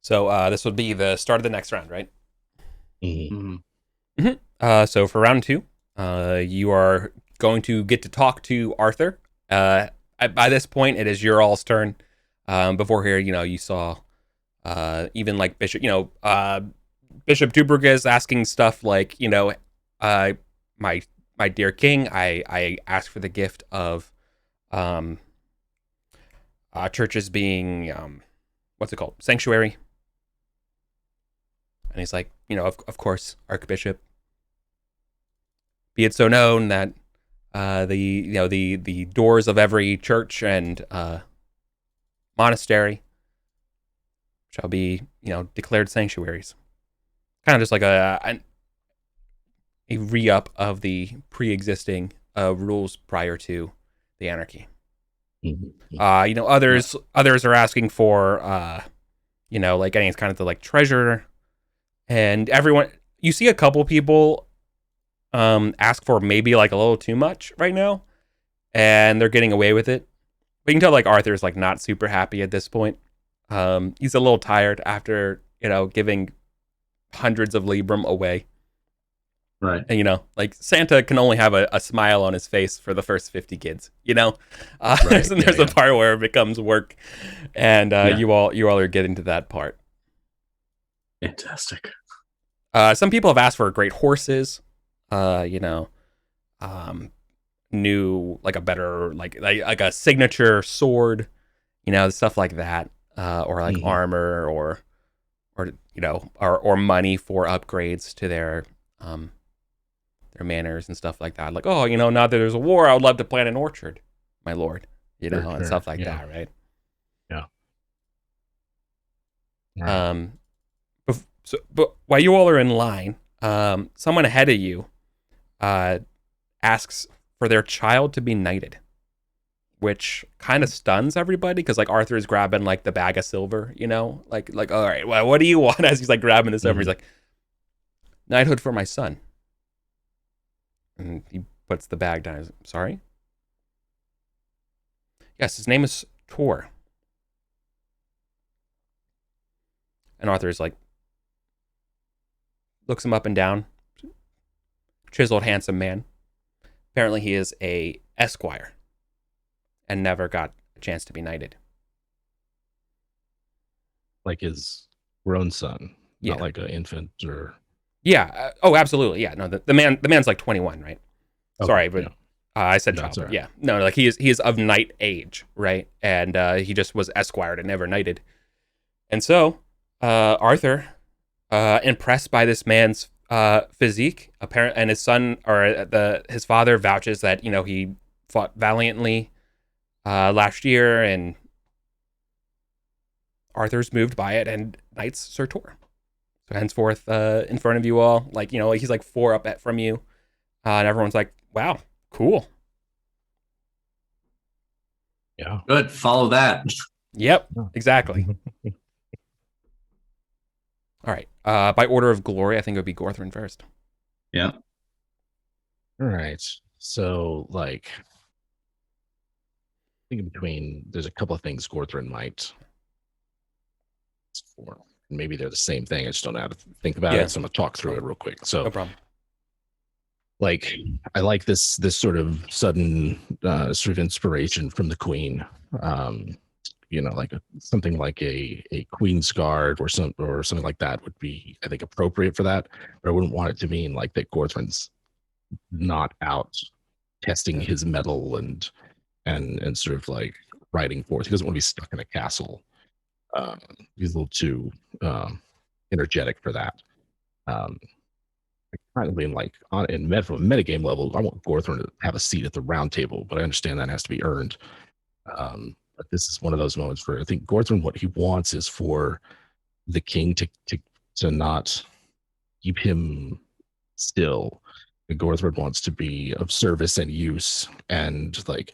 [SPEAKER 1] So this would be the start of the next round, right?
[SPEAKER 2] Mm-hmm.
[SPEAKER 1] So for round 2, you are going to get to talk to Arthur. By this point, it is your all's turn. Before here, you saw even like Bishop, Bishop Duberges asking stuff like, my dear king, I asked for the gift of churches being what's it called, sanctuary. And he's like, of course, Archbishop. Be it so known that the doors of every church and monastery shall be declared sanctuaries. Kind of just like a re-up of the pre-existing rules prior to the anarchy.
[SPEAKER 2] Mm-hmm.
[SPEAKER 1] Others are asking for like any kind of the like treasure, and everyone, you see a couple people ask for maybe like a little too much right now, and they're getting away with it. But you can tell like Arthur's like not super happy at this point. He's a little tired after giving hundreds of Librum away.
[SPEAKER 3] Right.
[SPEAKER 1] And like Santa can only have a smile on his face for the first 50 kids.
[SPEAKER 2] Right.
[SPEAKER 1] There's a part where it becomes work, and you all are getting to that part.
[SPEAKER 3] Fantastic.
[SPEAKER 1] Some people have asked for great horses. New like a better like a signature sword, stuff like that, or like armor, or money for upgrades to their manors and stuff like that. Like, now that there's a war, I would love to plant an orchard, my lord, and stuff like that, right?
[SPEAKER 2] Yeah.
[SPEAKER 1] Right. But while you all are in line, someone ahead of you asks for their child to be knighted, which kind of stuns everybody because like Arthur's grabbing like the bag of silver, like all right, well, what do you want? As he's like grabbing the silver, he's like, knighthood for my son. And he puts the bag down. Sorry? Yes, his name is Tor. And Arthur's like, looks him up and down. Chiseled, handsome man. Apparently he is a esquire and never got a chance to be knighted.
[SPEAKER 2] Like his grown son,
[SPEAKER 1] Yeah.
[SPEAKER 2] Not like an infant or...
[SPEAKER 1] Yeah. Oh, absolutely. Yeah. No, the man's like 21, right?
[SPEAKER 2] Okay,
[SPEAKER 1] Sorry, but
[SPEAKER 2] yeah.
[SPEAKER 1] I said
[SPEAKER 2] No,
[SPEAKER 1] child.
[SPEAKER 2] right.
[SPEAKER 1] Yeah. No, like he is of knight age, right? And he just was esquired and never knighted. And so Arthur, impressed by this man's physique, apparent, and his son or his father vouches that he fought valiantly last year, and Arthur's moved by it and knights Sir Tor. So henceforth, in front of you all, like he's like 4 up from you, and everyone's like, "Wow, cool."
[SPEAKER 2] Yeah.
[SPEAKER 3] Good. Follow that.
[SPEAKER 1] Yep, exactly. All right. By order of glory, I think it would be Gorthrin first.
[SPEAKER 3] Yeah.
[SPEAKER 2] All right. So, like, I think in between, there's a couple of things Gorthrin might. For. Maybe they're the same thing. I just don't know how to think about it. So I'm gonna talk through it real quick. So,
[SPEAKER 1] No problem.
[SPEAKER 2] Like, I like this sort of sudden sort of inspiration from the Queen. Like something like a Queen's Guard or something like that would be, I think, appropriate for that. But I wouldn't want it to mean like that Gorthrin's not out testing his mettle and sort of like riding forth. He doesn't want to be stuck in a castle. He's a little too energetic for that. Kind of being like from a metagame level, I want Gorthron to have a seat at the round table, but I understand that has to be earned. But this is one of those moments where I think Gorthron, what he wants is for the king to not keep him still. Gorthron wants to be of service and use, and like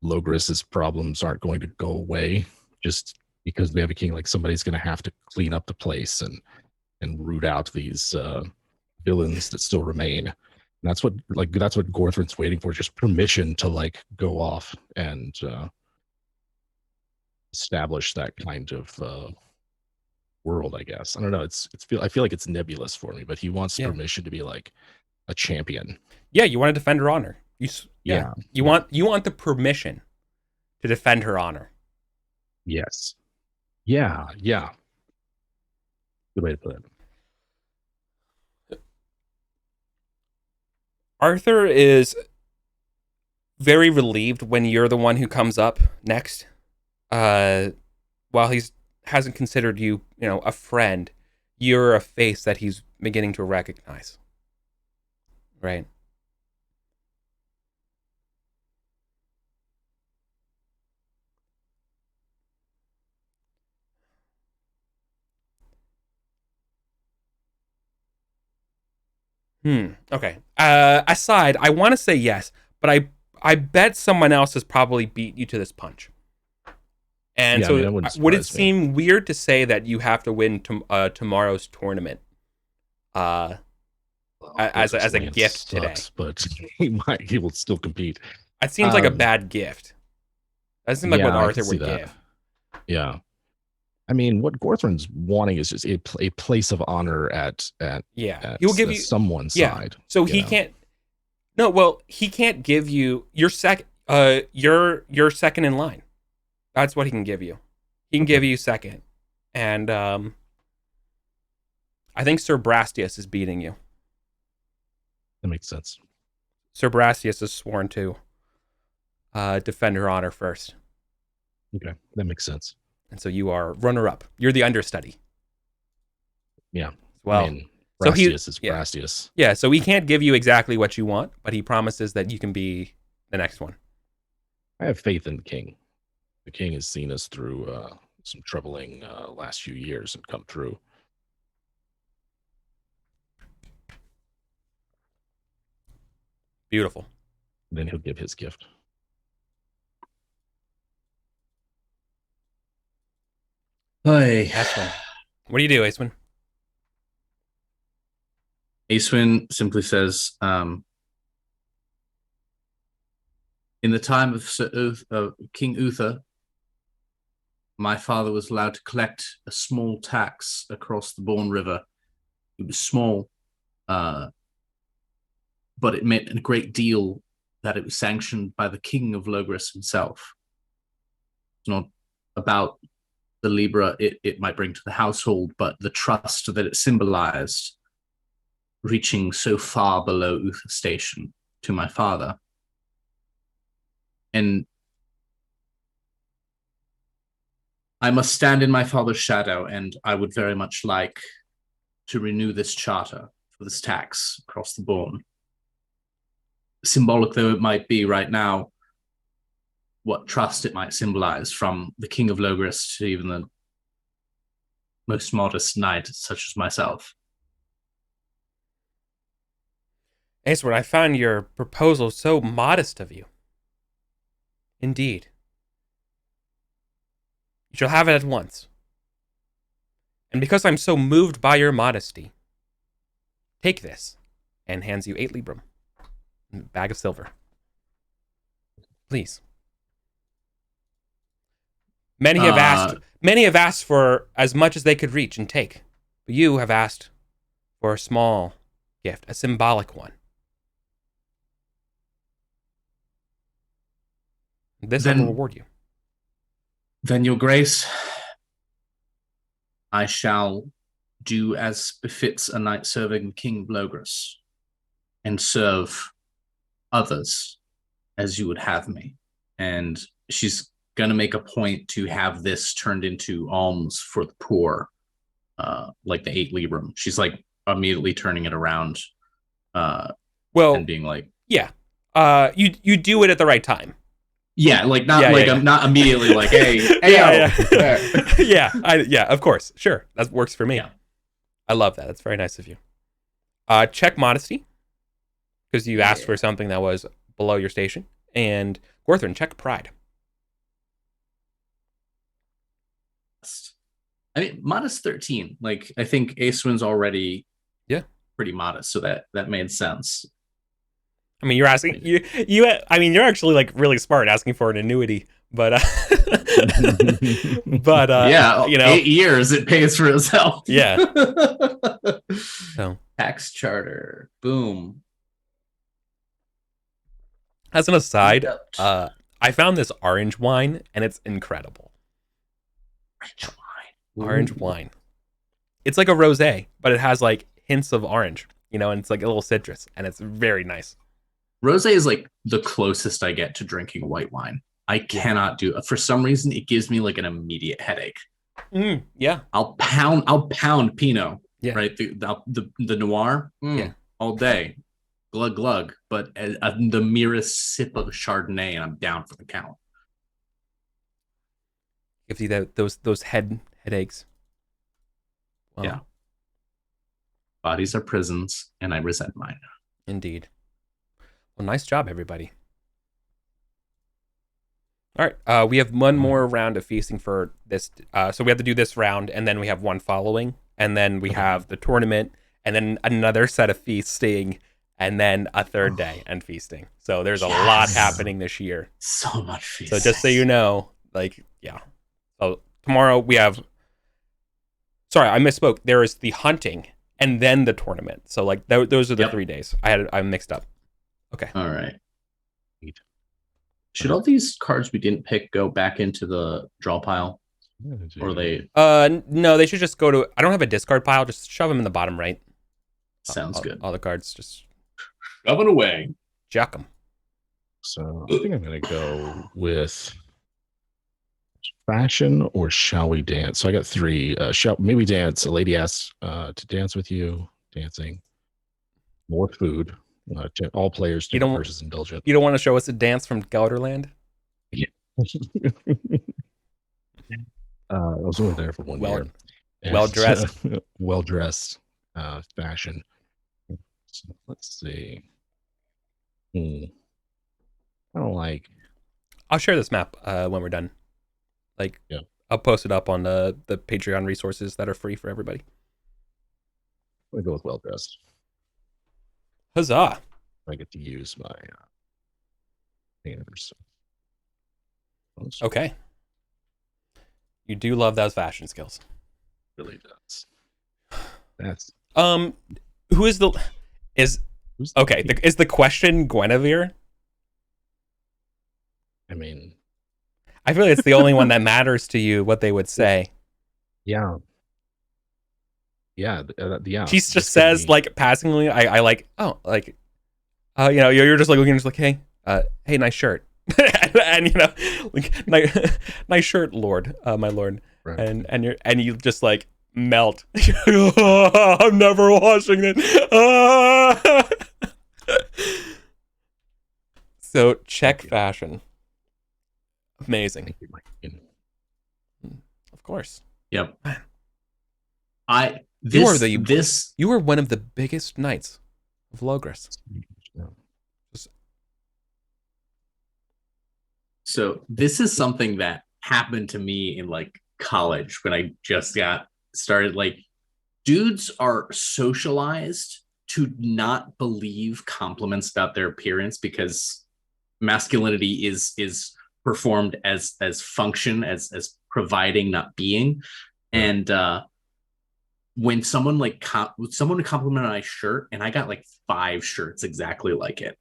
[SPEAKER 2] Logris's problems aren't going to go away just because we have a king. Like somebody's going to have to clean up the place and root out these villains that still remain. And that's what Gorthron's waiting for, just permission to like go off and establish that kind of world, I guess. I don't know. I feel like it's nebulous for me, but he wants permission to be like a champion.
[SPEAKER 1] Yeah, you want to defend her honor. You want the permission to defend her honor.
[SPEAKER 2] Yes. Yeah. Good way to put it.
[SPEAKER 1] Arthur is very relieved when you're the one who comes up next. While he's hasn't considered you, a friend, you're a face that he's beginning to recognize. Right. Okay. Aside, I want to say yes, but I bet someone else has probably beat you to this punch. And would it seem weird to say that you have to win tomorrow's tournament as a gift today?
[SPEAKER 2] But he will still compete.
[SPEAKER 1] It seems like a bad gift. That seems like what Arthur would give.
[SPEAKER 2] Yeah. I mean, what Gorthron's wanting is just a place of honor at
[SPEAKER 1] he will give you
[SPEAKER 2] someone's side.
[SPEAKER 1] So he can't. No, well, he can't give you your second. You're second in line. That's what he can give you. He can give you second, and I think Sir Brastius is beating you.
[SPEAKER 2] That makes sense.
[SPEAKER 1] Sir Brastius is sworn to defend her honor first.
[SPEAKER 2] Okay, that makes sense.
[SPEAKER 1] And so you are runner-up. You're the understudy.
[SPEAKER 2] Yeah.
[SPEAKER 1] Well,
[SPEAKER 2] I mean, Brastius is Brastius.
[SPEAKER 1] Yeah, so he can't give you exactly what you want, but he promises that you can be the next one.
[SPEAKER 2] I have faith in the king. The king has seen us through some troubling last few years and come through.
[SPEAKER 1] Beautiful.
[SPEAKER 2] Then he'll give his gift.
[SPEAKER 3] Hey.
[SPEAKER 1] What do you do, Acewin?
[SPEAKER 3] Acewin simply says, in the time of King Uther, my father was allowed to collect a small tax across the Bourne River. It was small, but it meant a great deal that it was sanctioned by the King of Logris himself. It's not about the Libra it might bring to the household, but the trust that it symbolized, reaching so far below Uther Station to my father. And I must stand in my father's shadow, and I would very much like to renew this charter for this tax across the Bourne. Symbolic though it might be right now, what trust it might symbolize from the King of Logris to even the most modest knight such as myself.
[SPEAKER 1] Acewin, I found your proposal so modest of you. Indeed. You shall have it at once. And because I'm so moved by your modesty, take this, and hands you 8 librum, a bag of silver. Please. Many have asked for as much as they could reach and take, but you have asked for a small gift, a symbolic one. This will reward you.
[SPEAKER 3] Then, Your Grace, I shall do as befits a knight serving King Logris, and serve others as you would have me. And she's going to make a point to have this turned into alms for the poor like the 8 librum. She's like immediately turning it around
[SPEAKER 1] Well,
[SPEAKER 3] and being like,
[SPEAKER 1] yeah. You do it at the right time.
[SPEAKER 3] yeah, like not
[SPEAKER 1] Yeah,
[SPEAKER 3] like
[SPEAKER 1] yeah,
[SPEAKER 3] I'm
[SPEAKER 1] yeah.
[SPEAKER 3] not immediately like, hey,
[SPEAKER 1] Yeah,
[SPEAKER 3] yeah.
[SPEAKER 1] yeah, of course. Sure. That works for me.
[SPEAKER 3] Yeah.
[SPEAKER 1] I love that. That's very nice of you. Check modesty, because you asked for something that was below your station. And Gorthrin, check pride.
[SPEAKER 3] I mean, modest 13. Like, I think Acewin's already pretty modest, so that made sense.
[SPEAKER 1] I mean, you're asking you. I mean, you're actually like really smart asking for an annuity, but
[SPEAKER 3] yeah,
[SPEAKER 1] you know,
[SPEAKER 3] 8 years it pays for itself.
[SPEAKER 1] Yeah. So
[SPEAKER 3] tax charter, boom.
[SPEAKER 1] As an aside, I found this orange wine and it's incredible. Orange wine. It's like a rosé, but it has like hints of orange, you know, and it's like a little citrus, and it's very nice.
[SPEAKER 3] Rosé is like the closest I get to drinking white wine. I cannot do it. For some reason, it gives me like an immediate headache.
[SPEAKER 1] Yeah.
[SPEAKER 3] I'll pound Pinot.
[SPEAKER 1] Yeah.
[SPEAKER 3] Right. The noir.
[SPEAKER 1] Yeah.
[SPEAKER 3] All day. Glug glug. But the merest sip of Chardonnay, and I'm down for the count.
[SPEAKER 1] Gives you those headaches.
[SPEAKER 3] Wow. Yeah. Bodies are prisons, and I resent mine.
[SPEAKER 1] Indeed. Well, nice job, everybody. All right, we have one more round of feasting for this. So we have to do this round, and then we have one following, and then we have the tournament, and then another set of feasting, and then a third day and feasting. So there's a lot happening this year.
[SPEAKER 3] So much feasting.
[SPEAKER 1] So just so you know, like, yeah. So tomorrow we have... Sorry, I misspoke. There is the hunting, and then the tournament. So like those are the 3 days. I'm mixed up. Okay.
[SPEAKER 3] All right. Should all these cards we didn't pick go back into the draw pile? Or they...
[SPEAKER 1] No, they should just go to... I don't have a discard pile. Just shove them in the bottom right.
[SPEAKER 3] Sounds good.
[SPEAKER 1] All the cards just...
[SPEAKER 3] Shove it away.
[SPEAKER 1] Jack them.
[SPEAKER 2] So I think I'm going to go with fashion or shall we dance? So I got 3. Shall maybe dance. A lady asks to dance with you. Dancing. More food. All players, different versus indulgent.
[SPEAKER 1] You don't want to show us a dance from Gouderland?
[SPEAKER 2] Yeah. I was only there for 1 year.
[SPEAKER 1] Well dressed.
[SPEAKER 2] Well dressed. Fashion. So let's see. I don't like...
[SPEAKER 1] I'll share this map when we're done. Like,
[SPEAKER 2] yeah.
[SPEAKER 1] I'll post it up on the Patreon resources that are free for everybody.
[SPEAKER 2] I'm going to go with well dressed.
[SPEAKER 1] Huzzah.
[SPEAKER 2] I get to use my hands.
[SPEAKER 1] Okay. You do love those fashion skills.
[SPEAKER 2] Really does. That's
[SPEAKER 1] who is the is
[SPEAKER 2] who's
[SPEAKER 1] okay, is the question Guinevere?
[SPEAKER 2] I mean,
[SPEAKER 1] I feel like it's the only one that matters to you what they would say.
[SPEAKER 2] Yeah. Yeah, yeah.
[SPEAKER 1] She just says like passingly, I like, oh, like, you know, you're just like looking, just like, hey, hey, nice shirt, and you know, like, nice shirt, Lord, my lord, right. and you just like melt. I'm never washing it. So check fashion. Amazing.
[SPEAKER 2] Thank you, Mike.
[SPEAKER 1] Of course.
[SPEAKER 3] Yep.
[SPEAKER 1] You are one of the biggest knights of Logres.
[SPEAKER 3] So this is something that happened to me in like college when I just got started. Like, dudes are socialized to not believe compliments about their appearance because masculinity is performed as function, as providing, not being. And when someone complimented my shirt, and I got like 5 shirts exactly like it,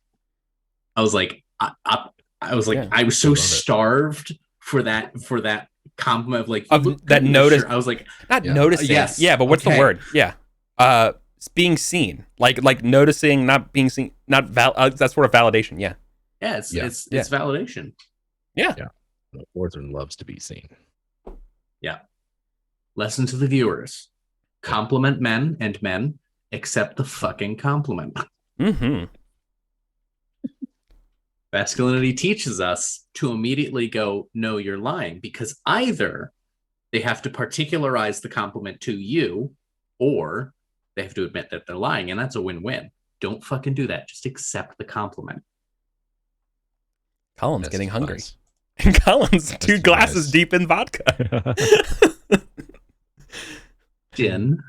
[SPEAKER 3] I was like, I was so starved for that compliment of like
[SPEAKER 1] that notice.
[SPEAKER 3] I was like,
[SPEAKER 1] not noticing. Yes. Yeah, but what's the word? Yeah. Being seen. Like noticing, not being seen, not that's sort of validation. Yeah.
[SPEAKER 3] Yeah, it's validation.
[SPEAKER 1] Yeah.
[SPEAKER 2] Orthon loves to be seen.
[SPEAKER 3] Yeah. Lesson to the viewers. Compliment men, and men accept the fucking compliment.
[SPEAKER 1] Mm-hmm.
[SPEAKER 3] Masculinity teaches us to immediately go, no, you're lying, because either they have to particularize the compliment to you, or they have to admit that they're lying, and that's a win-win. Don't fucking do that. Just accept the compliment.
[SPEAKER 1] Colin's
[SPEAKER 2] Best
[SPEAKER 1] getting hungry.
[SPEAKER 2] advice.
[SPEAKER 1] And Colin's 2 glasses
[SPEAKER 2] advice.
[SPEAKER 1] deep in vodka.
[SPEAKER 3] Gin.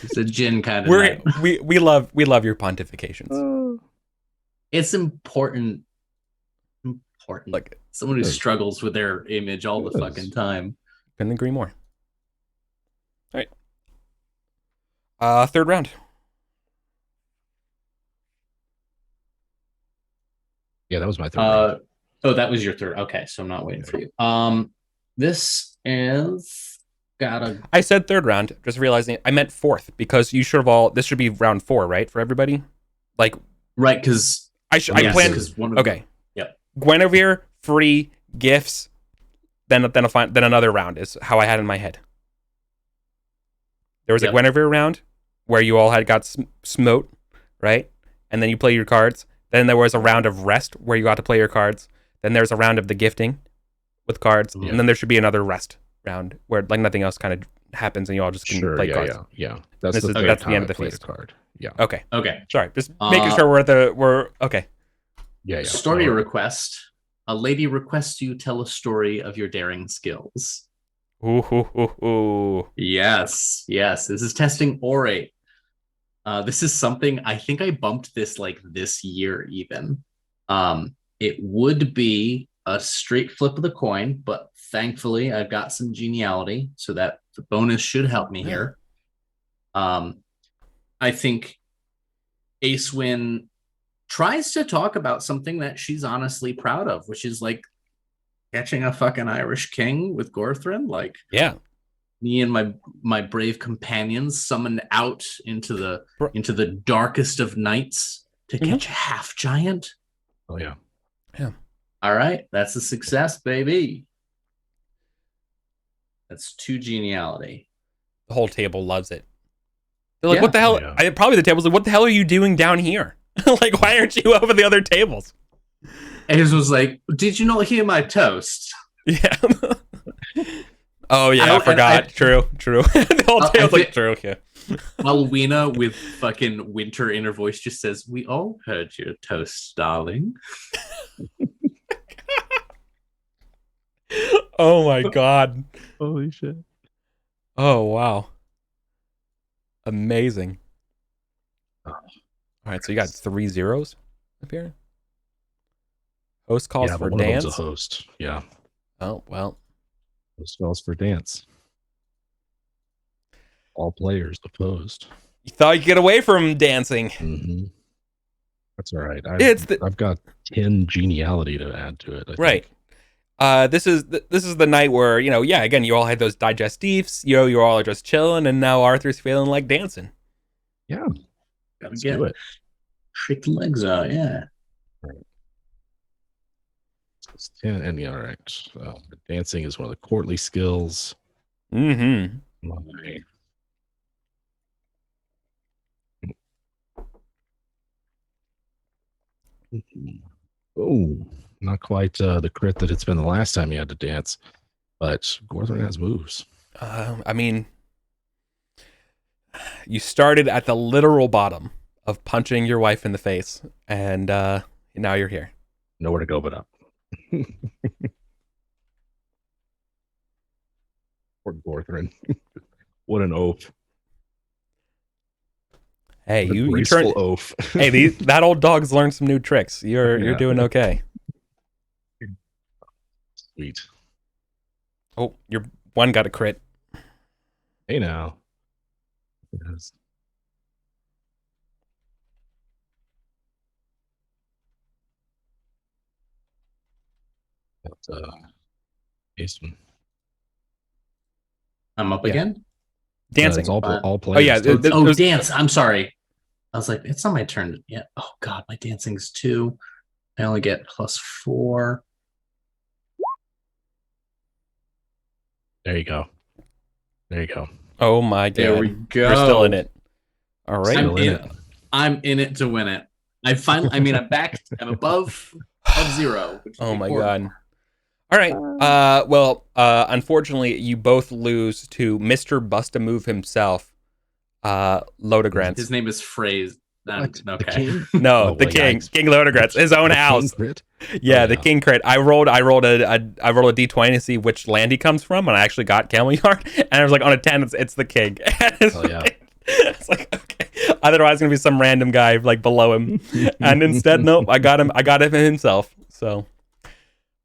[SPEAKER 3] It's a gin kind of night.
[SPEAKER 1] we love your pontifications.
[SPEAKER 3] It's important.
[SPEAKER 1] Like,
[SPEAKER 3] Someone who struggles with their image all the fucking time.
[SPEAKER 1] couldn't agree more. All right. Third round.
[SPEAKER 2] Yeah, that was my third round.
[SPEAKER 3] Oh, that was your third. Okay, so I'm not waiting for you. This is
[SPEAKER 1] I said third round, just realizing I meant fourth, because you should have this should be round 4, right, for everybody? Like,
[SPEAKER 3] right, because
[SPEAKER 1] I planned. Okay.
[SPEAKER 3] Yep.
[SPEAKER 1] Guinevere, free gifts, then another round is how I had in my head. There was a Guinevere round where you all got smote, right? And then you play your cards. Then there was a round of rest where you got to play your cards. Then there's a round of the gifting with cards, and then there should be another rest round where like nothing else kind of happens and you all just can play cards.
[SPEAKER 2] Yeah. That's the
[SPEAKER 1] end of the feast.
[SPEAKER 2] Card. Yeah.
[SPEAKER 1] Okay.
[SPEAKER 3] Sorry,
[SPEAKER 1] just making sure we're okay.
[SPEAKER 2] Yeah.
[SPEAKER 3] Story request. A lady requests you tell a story of your daring skills.
[SPEAKER 1] Ooh.
[SPEAKER 3] Yes. This is testing orate. This is something I think I bumped this like this year even. It would be a straight flip of the coin, but thankfully I've got some geniality, so that the bonus should help me here. I think Acewin tries to talk about something that she's honestly proud of, which is like catching a fucking Irish king with Gorthrin. Like, me and my brave companions summoned out into the darkest of nights to catch a half giant.
[SPEAKER 2] Oh yeah.
[SPEAKER 3] All right, that's a success, baby. That's 2 geniality.
[SPEAKER 1] The whole table loves it. They're like, what the hell? Probably the table's like, what the hell are you doing down here? Like, why aren't you over the other tables?
[SPEAKER 3] And his was like, did you not hear my toast?
[SPEAKER 1] Yeah. Oh yeah, I forgot. True. The whole table's like, true. Yeah.
[SPEAKER 3] Alwina with fucking winter in her voice just says, we all heard your toast, darling.
[SPEAKER 1] Oh my god.
[SPEAKER 2] Holy shit.
[SPEAKER 1] Oh wow. Amazing. All right, so you got 3 zeros up here. Host calls for
[SPEAKER 2] one
[SPEAKER 1] dance.
[SPEAKER 2] Of them's a host. Yeah.
[SPEAKER 1] Oh well.
[SPEAKER 2] Host calls for dance. All players opposed.
[SPEAKER 1] You thought you could get away from dancing.
[SPEAKER 2] Mm-hmm. That's all right. I've got 10 geniality to add to it. I think.
[SPEAKER 1] This is the night where, again, you all had those digestifs, you all are just chilling, and now Arthur's feeling like dancing.
[SPEAKER 2] Yeah.
[SPEAKER 3] Gotta get it. Shake the legs out, yeah.
[SPEAKER 2] All right. So it's 10, and all right. Dancing is one of the courtly skills.
[SPEAKER 1] Mm-hmm.
[SPEAKER 2] Oh, not quite the crit that it's been the last time you had to dance, but Gorthrin has moves.
[SPEAKER 1] I mean, you started at the literal bottom of punching your wife in the face, and now you're here.
[SPEAKER 2] Nowhere to go but up. Poor Gorthrin. What an oaf.
[SPEAKER 1] Hey, you turned
[SPEAKER 2] oaf.
[SPEAKER 1] Hey, that old dog's learned some new tricks. You're doing okay.
[SPEAKER 2] Sweet.
[SPEAKER 1] Oh, your one got a crit.
[SPEAKER 2] Hey now. Yes. That's Acewin.
[SPEAKER 3] I'm up again.
[SPEAKER 1] Dancing.
[SPEAKER 2] It's all players.
[SPEAKER 1] Oh yeah.
[SPEAKER 3] Dance. I'm sorry. I was like, it's not my turn yet. Oh god, my dancing's 2. I only get +4.
[SPEAKER 2] There you go. There you go.
[SPEAKER 1] Oh my god.
[SPEAKER 3] There we go.
[SPEAKER 1] You're still in it. All right.
[SPEAKER 2] Still in it.
[SPEAKER 3] I'm in it to win it. I'm above zero. Which
[SPEAKER 1] Oh
[SPEAKER 3] is
[SPEAKER 1] my
[SPEAKER 3] important.
[SPEAKER 1] god. All right. Unfortunately, you both lose to Mr. Bust-a-Move himself, Lodogrants.
[SPEAKER 3] His name is phrased.
[SPEAKER 2] What? The
[SPEAKER 3] Okay.
[SPEAKER 2] king?
[SPEAKER 1] No,
[SPEAKER 2] Oh,
[SPEAKER 1] the
[SPEAKER 2] well,
[SPEAKER 1] king.
[SPEAKER 2] yikes.
[SPEAKER 1] King Lodogrants. His own
[SPEAKER 2] The
[SPEAKER 1] house.
[SPEAKER 2] king crit?
[SPEAKER 1] Yeah,
[SPEAKER 2] Oh,
[SPEAKER 1] the
[SPEAKER 2] yeah.
[SPEAKER 1] king crit. I rolled a D20 to see which land he comes from, and I actually got Camel Yard. And I was like, on a 10, it's the king.
[SPEAKER 2] Oh, yeah.
[SPEAKER 1] It's like, okay. Otherwise, it's gonna be some random guy like below him. And instead, nope, I got him himself. So,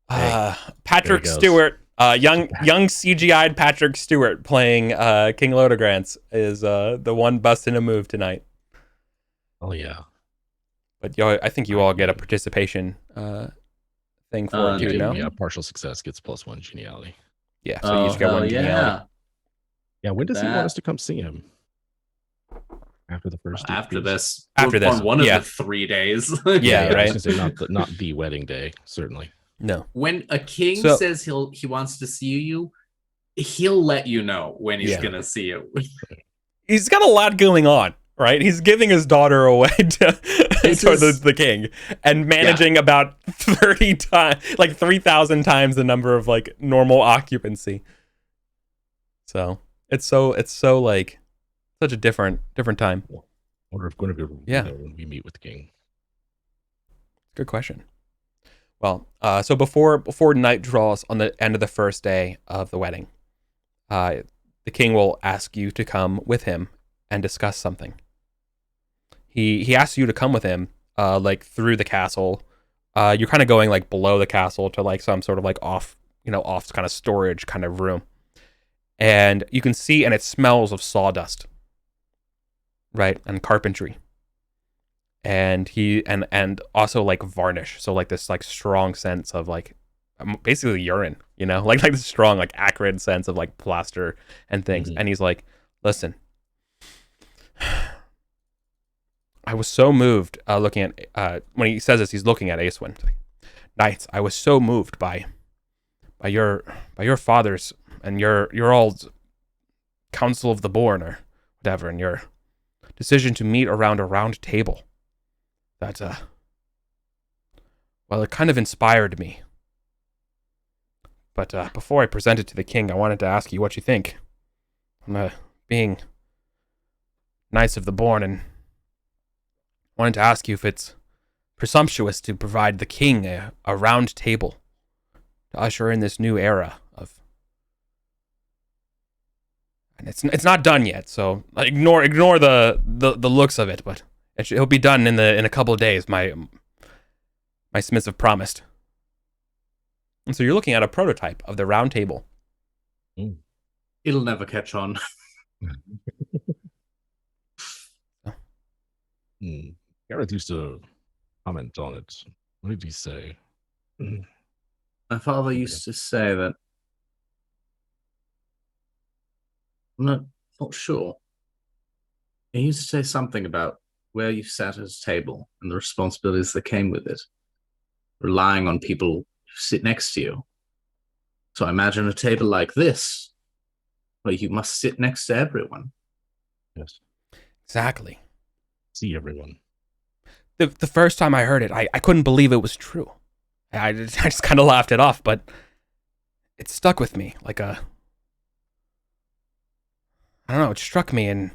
[SPEAKER 1] Patrick
[SPEAKER 2] goes.
[SPEAKER 1] Stewart, young CGI'd Patrick Stewart playing King Lodogrants is the one busting a move tonight.
[SPEAKER 2] Oh, yeah.
[SPEAKER 1] But I think you all get a participation thing for it
[SPEAKER 2] You
[SPEAKER 1] too,
[SPEAKER 2] get,
[SPEAKER 1] no?
[SPEAKER 2] yeah, partial success gets +1 geniality.
[SPEAKER 1] Yeah, so you each get one geniality.
[SPEAKER 2] Yeah, when does he
[SPEAKER 3] That-
[SPEAKER 2] want us to come see him? After the first day?
[SPEAKER 3] After this.
[SPEAKER 1] After this,
[SPEAKER 3] On one of
[SPEAKER 1] yeah.
[SPEAKER 3] the 3 days.
[SPEAKER 1] Yeah,
[SPEAKER 2] I
[SPEAKER 1] right.
[SPEAKER 2] was gonna say not the wedding day, certainly.
[SPEAKER 1] No.
[SPEAKER 3] When a king
[SPEAKER 1] So-
[SPEAKER 3] says he wants to see you, he'll let you know when he's
[SPEAKER 1] Yeah.
[SPEAKER 3] gonna see you.
[SPEAKER 1] He's got a lot going on, right? He's giving his daughter away to the king and managing about 30 times, like 3,000 times the number of like normal occupancy. So it's so like such a different time.
[SPEAKER 2] I wonder if Guinevere will
[SPEAKER 1] Yeah.
[SPEAKER 2] know when we meet with the king.
[SPEAKER 1] Good question. Well, so before night draws on the end of the first day of the wedding, the king will ask you to come with him and discuss something. He asks you to come with him, like through the castle. You're kind of going like below the castle to like some sort of like off kind of storage kind of room, and you can see, and it smells of sawdust, right, and carpentry. And he and also like varnish, so like this like strong sense of like basically urine, like this strong like acrid sense of like plaster and things.
[SPEAKER 2] Mhm.
[SPEAKER 1] And he's like, listen, I was so moved looking at when he says this, he's looking at Acewind. Knights, I was so moved by your fathers and your all's council of the born or whatever, and your decision to meet around a round table. That, well, it kind of inspired me. But before I present it to the king, I wanted to ask you what you think. I'm being Knights of the Born, and wanted to ask you if it's presumptuous to provide the king a round table to usher in this new era of. And it's not done yet, so ignore the looks of it, but. It'll be done in a couple of days. My smiths have promised. And so you're looking at a prototype of the round table.
[SPEAKER 3] It'll never catch on.
[SPEAKER 2] Gareth used to comment on it. What did he say?
[SPEAKER 3] My father used to say that. I'm not sure. He used to say something about where you sat at a table and the responsibilities that came with it, relying on people who sit next to you. So I imagine a table like this, where you must sit next to everyone.
[SPEAKER 2] Yes.
[SPEAKER 1] Exactly.
[SPEAKER 2] See everyone.
[SPEAKER 1] The first time I heard it, I couldn't believe it was true. I just kind of laughed it off, but it stuck with me like I don't know, it struck me in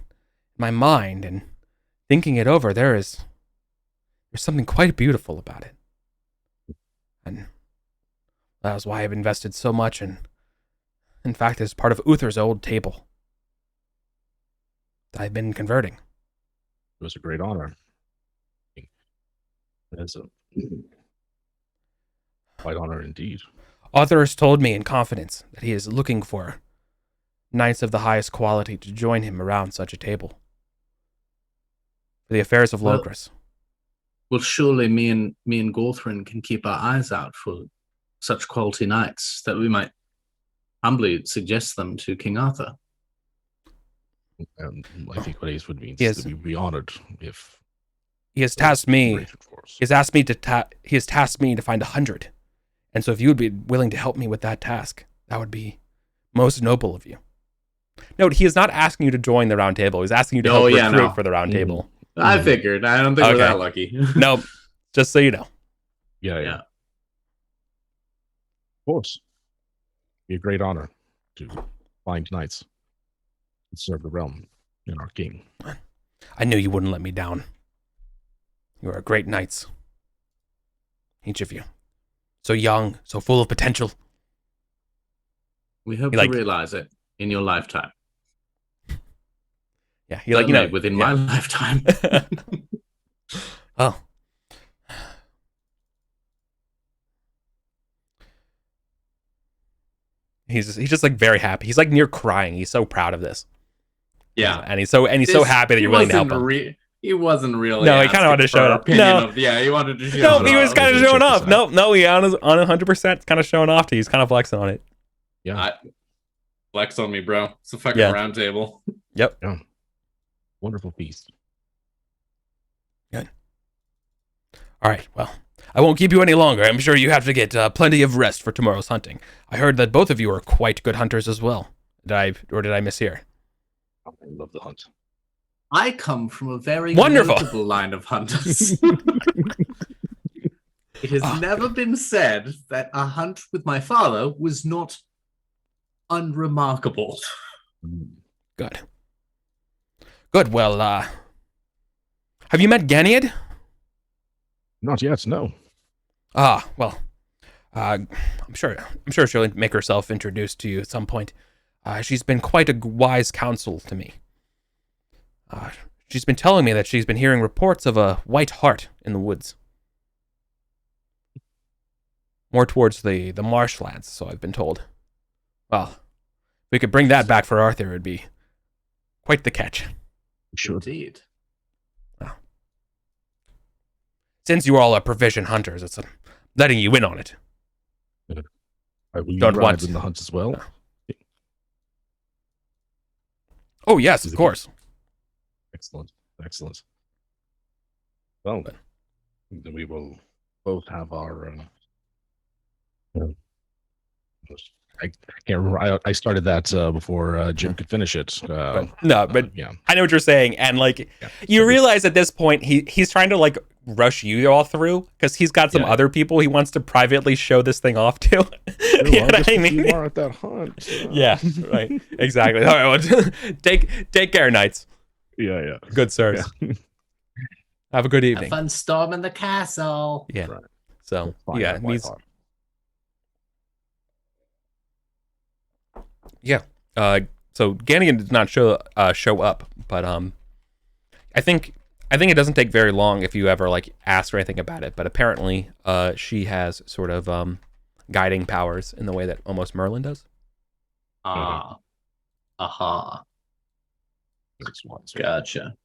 [SPEAKER 1] my mind, and thinking it over, there's something quite beautiful about it. And that was why I've invested so much in fact, it's part of Uther's old table that I've been converting.
[SPEAKER 2] It was a great honor. It's a quite honor indeed.
[SPEAKER 1] Arthur has told me in confidence that he is looking for knights of the highest quality to join him around such a table. For the affairs of
[SPEAKER 3] Well-
[SPEAKER 1] Logres.
[SPEAKER 3] Well, surely me and Gawthrin can keep our eyes out for such quality knights that we might humbly suggest them to King Arthur.
[SPEAKER 2] And I think what Ace would mean
[SPEAKER 1] Yes.
[SPEAKER 2] is that we'd be honored if
[SPEAKER 1] He has tasked me.
[SPEAKER 2] consideration for us.
[SPEAKER 1] He has asked me he has tasked me to find 100. And so if you would be willing to help me with that task, that would be most noble of you. No, he is not asking you to join the round table. He's asking you to help recruit for the round table.
[SPEAKER 3] I figured. I don't think we're
[SPEAKER 1] Okay.
[SPEAKER 3] that lucky.
[SPEAKER 1] No, just so you know.
[SPEAKER 2] Yeah. Of course. Be a great honor to find knights and serve the realm and our king.
[SPEAKER 1] I knew you wouldn't let me down. You are great knights. Each of you. So young, so full of potential.
[SPEAKER 3] We hope to realize it in your lifetime.
[SPEAKER 1] Yeah, you're like, you know,
[SPEAKER 3] within my lifetime.
[SPEAKER 1] Oh. He's just like very happy. He's like near crying. He's so proud of this.
[SPEAKER 3] Yeah,
[SPEAKER 1] and he's so happy that you're willing to help him.
[SPEAKER 3] He wasn't really.
[SPEAKER 1] No, he kind of wanted to show it up. No,
[SPEAKER 3] he wanted to show.
[SPEAKER 1] No, he was kind of showing off. No, he on 100% kind of showing off to you. He's kind of flexing on it.
[SPEAKER 2] Yeah,
[SPEAKER 3] flex on me, bro. It's a fucking round table.
[SPEAKER 1] Yep.
[SPEAKER 2] Yeah. Wonderful feast.
[SPEAKER 1] Good. All right. Well, I won't keep you any longer. I'm sure you have to get plenty of rest for tomorrow's hunting. I heard that both of you are quite good hunters as well. Did I mishear?
[SPEAKER 2] I love the hunt.
[SPEAKER 3] I come from a very
[SPEAKER 1] wonderful
[SPEAKER 3] notable line of hunters. It has never been said that a hunt with my father was not unremarkable.
[SPEAKER 1] Good. Well, have you met Ganyed?
[SPEAKER 2] Not yet, no.
[SPEAKER 1] Well, I'm sure she'll make herself introduced to you at some point. She's been quite a wise counsel to me. She's been telling me that she's been hearing reports of a white hart in the woods. More towards the marshlands, so I've been told. Well, if we could bring that back for Arthur, it would be quite the catch.
[SPEAKER 2] Sure.
[SPEAKER 3] Indeed.
[SPEAKER 1] Well, since you all are proficient hunters, it's letting you in on it.
[SPEAKER 2] Don't ride in the hunt as well?
[SPEAKER 1] Oh, yes, of course.
[SPEAKER 2] Excellent. Well, then we will both have our... I can't remember. I started that before Jim could finish it.
[SPEAKER 1] But
[SPEAKER 2] yeah.
[SPEAKER 1] I know what you're saying, and you realize at this point he's trying to rush you all through because he's got some other people he wants to privately show this thing off to. You know what I mean?
[SPEAKER 2] You are at that hunt.
[SPEAKER 1] Yeah, right. Exactly. All right, well, take care, knights.
[SPEAKER 2] Yeah.
[SPEAKER 1] Good sirs. Yeah. Have a good evening.
[SPEAKER 3] Have fun storming the castle.
[SPEAKER 1] Yeah.
[SPEAKER 2] Right.
[SPEAKER 1] So so Gannigan did not show up, but I think it doesn't take very long if you ever ask her anything about it. But apparently, she has sort of guiding powers in the way that almost Merlin does.
[SPEAKER 3] Aha. Gotcha.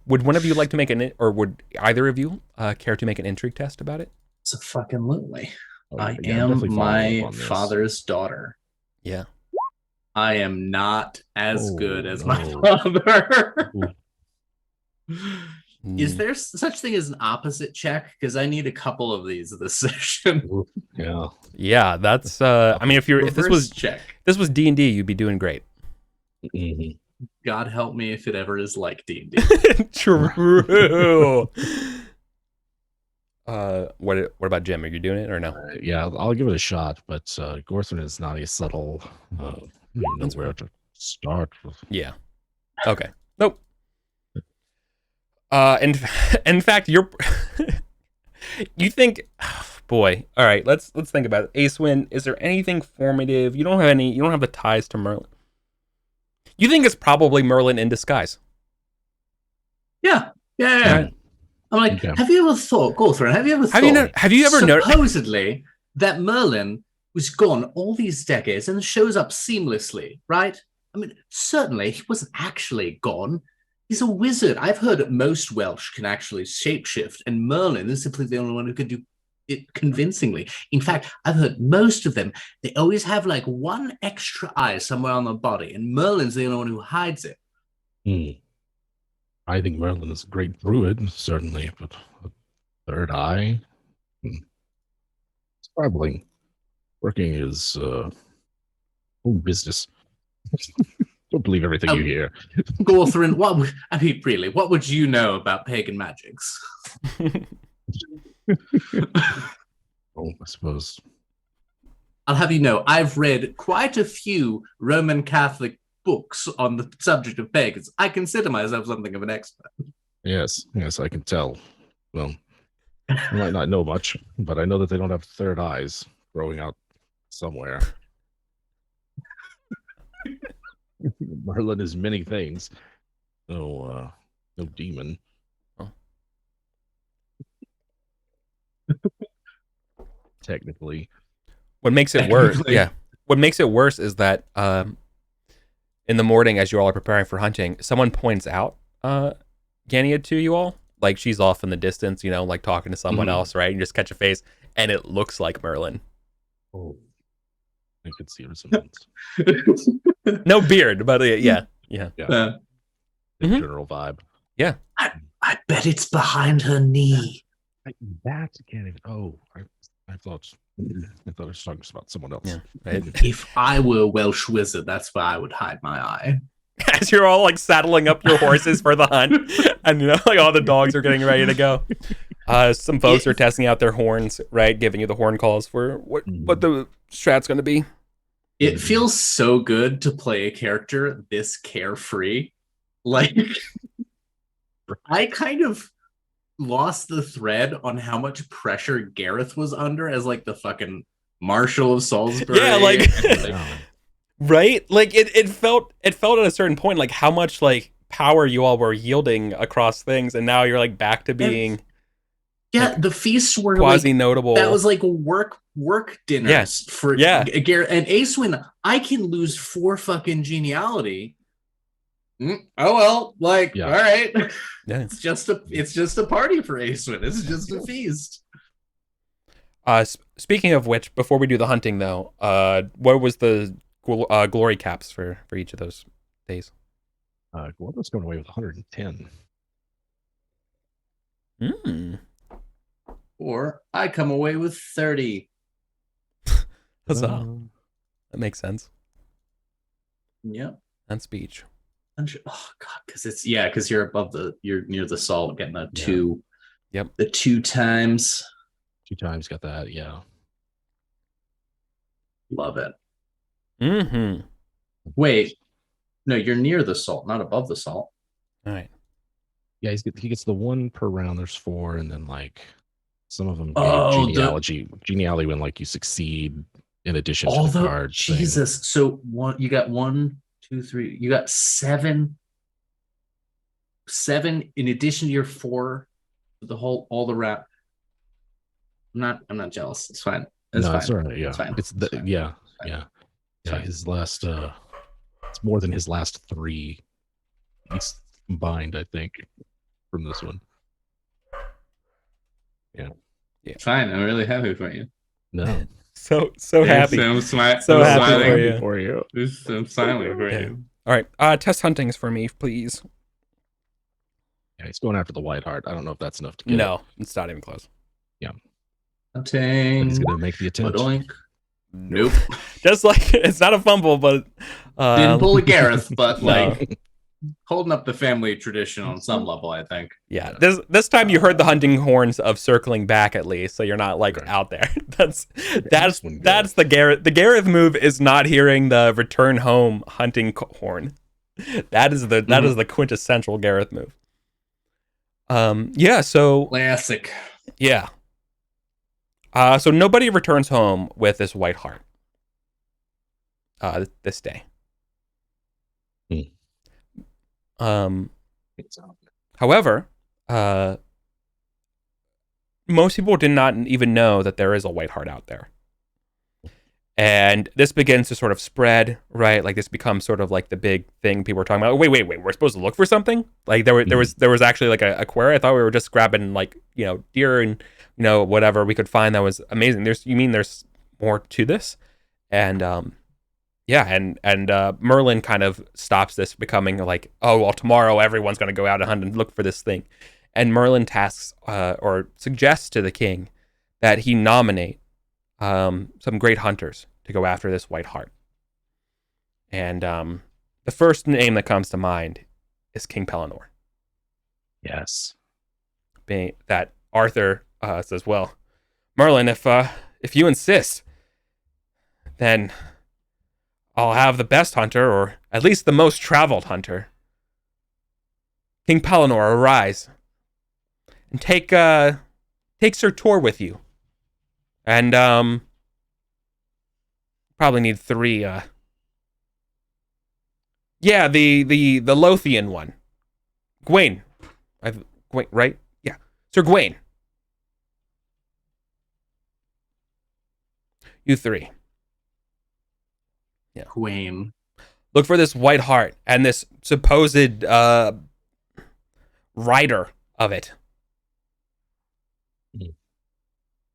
[SPEAKER 1] Would one of you like to make or would either of you care to make an intrigue test about it?
[SPEAKER 3] Absolutely. I
[SPEAKER 2] yeah,
[SPEAKER 3] am my father's daughter.
[SPEAKER 1] Yeah.
[SPEAKER 3] I am not as good as my father. Is there such thing as an opposite check? Because I need a couple of these this session.
[SPEAKER 2] Yeah,
[SPEAKER 1] that's I mean, if this was D&D, you'd be doing great.
[SPEAKER 2] Mm-hmm.
[SPEAKER 3] God help me if it ever is like D&D.
[SPEAKER 1] True. What about Jim? Are you doing it or no?
[SPEAKER 2] Yeah, I'll give it a shot, but Gorthrin is not a subtle knows where to start.
[SPEAKER 1] Yeah. Okay. Nope. In fact, you think, boy. All right, let's think about it. Acewin, is there anything formative? You don't have the ties to Merlin. You think it's probably Merlin in disguise?
[SPEAKER 3] Yeah. Right. I'm like, have you ever thought, Gorthrin? Have you ever
[SPEAKER 1] noticed?
[SPEAKER 3] Supposedly, that Merlin was gone all these decades and shows up seamlessly, right? I mean, certainly he wasn't actually gone. He's a wizard. I've heard that most Welsh can actually shapeshift, and Merlin is simply the only one who can do it convincingly. In fact, I've heard most of them, they always have one extra eye somewhere on their body, and Merlin's the only one who hides it.
[SPEAKER 2] I think Merlin is a great druid, certainly, but a third eye? It's probably working his own business. Don't believe everything you hear.
[SPEAKER 3] Gorthrin, what would you know about pagan magics?
[SPEAKER 2] Oh, I suppose.
[SPEAKER 3] I'll have you know, I've read quite a few Roman Catholic books on the subject of pagans. I consider myself something of an expert.
[SPEAKER 2] Yes, I can tell. Well, I might not know much, but I know that they don't have third eyes growing out somewhere. Merlin is many things. No demon.
[SPEAKER 1] Oh.
[SPEAKER 2] Technically.
[SPEAKER 1] What makes it worse? Yeah. What makes it worse is that in the morning, as you all are preparing for hunting, someone points out Gania to you all. Like she's off in the distance, you know, like talking to someone else, right? And you just catch a face, and it looks like Merlin.
[SPEAKER 2] Oh, I could see resemblance.
[SPEAKER 1] No beard, but yeah.
[SPEAKER 2] General vibe.
[SPEAKER 1] Yeah.
[SPEAKER 3] I bet it's behind her knee.
[SPEAKER 2] That can't even. Oh, I thought I was talking about someone else.
[SPEAKER 1] Yeah, right.
[SPEAKER 3] If I were a Welsh wizard, that's where I would hide my eye.
[SPEAKER 1] As you're all like saddling up your horses for the hunt, and you know, like all the dogs are getting ready to go. Some folks are testing out their horns, right? Giving you the horn calls for what the strat's going to be.
[SPEAKER 3] It feels so good to play a character this carefree. Like, I kind of lost the thread on how much pressure Gareth was under as like the fucking Marshal of Salisbury.
[SPEAKER 1] Yeah, like right? Like it felt at a certain point like how much like power you all were yielding across things, and now you're like back to being
[SPEAKER 3] like, the feasts were
[SPEAKER 1] quasi
[SPEAKER 3] like,
[SPEAKER 1] notable.
[SPEAKER 3] That was like work dinners for Gareth and Acewin. I can lose 4 fucking geniality. Oh well, like all right. Yeah. It's just a party for Acewin. It's just a feast.
[SPEAKER 1] Speaking of which, before we do the hunting though, what was the glory caps for each of those days?
[SPEAKER 2] Glory's going away with 110.
[SPEAKER 3] Or I come away with 30.
[SPEAKER 1] Huzzah. That makes sense.
[SPEAKER 3] Yep.
[SPEAKER 1] And speech.
[SPEAKER 3] Oh god, because you're near the salt, getting a 2.
[SPEAKER 1] Yep.
[SPEAKER 3] The 2 times.
[SPEAKER 2] 2 times got that, yeah.
[SPEAKER 3] Love it.
[SPEAKER 1] Mm-hmm.
[SPEAKER 3] Wait. No, you're near the salt, not above the salt.
[SPEAKER 1] All right.
[SPEAKER 2] Yeah, he gets the 1 per round. There's 4, and then like some of them genealogy when like you succeed in addition to the card.
[SPEAKER 3] Jesus. Thing. So you got 1, 2, 3. You got 7 in addition to your 4. All the wrap. I'm not jealous. It's fine. It's fine.
[SPEAKER 2] It's all right. Yeah,
[SPEAKER 3] it's fine.
[SPEAKER 2] It's the yeah. His last it's more than his last 3 combined, I think, from this one. Yeah.
[SPEAKER 3] It's fine. I'm really happy for you.
[SPEAKER 2] No.
[SPEAKER 1] So happy.
[SPEAKER 3] I'm
[SPEAKER 1] happy
[SPEAKER 3] for you. I'm smiling for you.
[SPEAKER 1] All right. Test huntings for me, please.
[SPEAKER 2] Yeah, he's going after the white heart. I don't know if that's enough to get
[SPEAKER 1] No, it's not even close.
[SPEAKER 2] Yeah.
[SPEAKER 3] Hunting.
[SPEAKER 2] But he's going to make the attempt.
[SPEAKER 3] Nope.
[SPEAKER 1] Just like, it's not a fumble, but...
[SPEAKER 3] Didn't pull a Gareth, but like... holding up the family tradition on some level, I think.
[SPEAKER 1] Yeah, this time you heard the hunting horns of circling back at least, so you're not like out there. That's the Gareth. The Gareth move is not hearing the return home hunting horn. That is the quintessential Gareth move. So
[SPEAKER 3] classic.
[SPEAKER 1] Yeah. So nobody returns home with this white heart. This day. However, most people did not even know that there is a white heart out there. And this begins to sort of spread, right? Like this becomes sort of like the big thing people were talking about. Wait, we're supposed to look for something? Like there was actually like a query. I thought we were just grabbing like, deer and, whatever we could find that was amazing. There's more to this? And Merlin kind of stops this becoming like, oh, well, tomorrow everyone's going to go out and hunt and look for this thing. And Merlin tasks or suggests to the king that he nominate some great hunters to go after this white heart. And the first name that comes to mind is King Pellinor.
[SPEAKER 2] Yes.
[SPEAKER 1] Being that Arthur says, "Well, Merlin, if you insist, then I'll have the best hunter, or at least the most traveled hunter. King Pellinor, arise and take Sir Tor with you, and probably need 3. Yeah, the Lothian one, Gawain. Gawain, right? Yeah, Sir Gawain. You 3. Yeah.
[SPEAKER 3] Queen.
[SPEAKER 1] Look for this white hart and this supposed rider of it."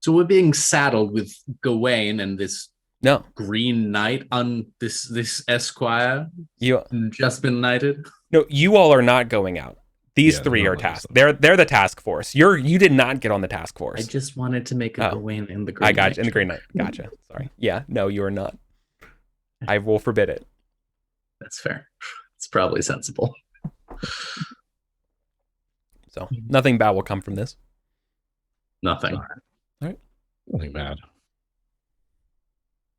[SPEAKER 3] So we're being saddled with Gawain and this
[SPEAKER 1] No,
[SPEAKER 3] Green Knight on this Esquire
[SPEAKER 1] you
[SPEAKER 3] just been knighted.
[SPEAKER 1] no, you all are not going out. These
[SPEAKER 2] Yeah,
[SPEAKER 1] 3
[SPEAKER 2] no,
[SPEAKER 1] are
[SPEAKER 2] no,
[SPEAKER 1] tasked.
[SPEAKER 2] no.
[SPEAKER 1] They're the task force. You did not get on the task
[SPEAKER 3] I
[SPEAKER 1] force.
[SPEAKER 3] just wanted to make a
[SPEAKER 1] Oh.
[SPEAKER 3] Gawain in the Green
[SPEAKER 1] I got
[SPEAKER 3] Knight.
[SPEAKER 1] you in the Green Knight. Gotcha. Sorry. Yeah, no, you are not. I will forbid it.
[SPEAKER 3] That's fair. It's probably sensible.
[SPEAKER 1] So nothing bad will come from this.
[SPEAKER 3] Nothing.
[SPEAKER 2] Nothing bad.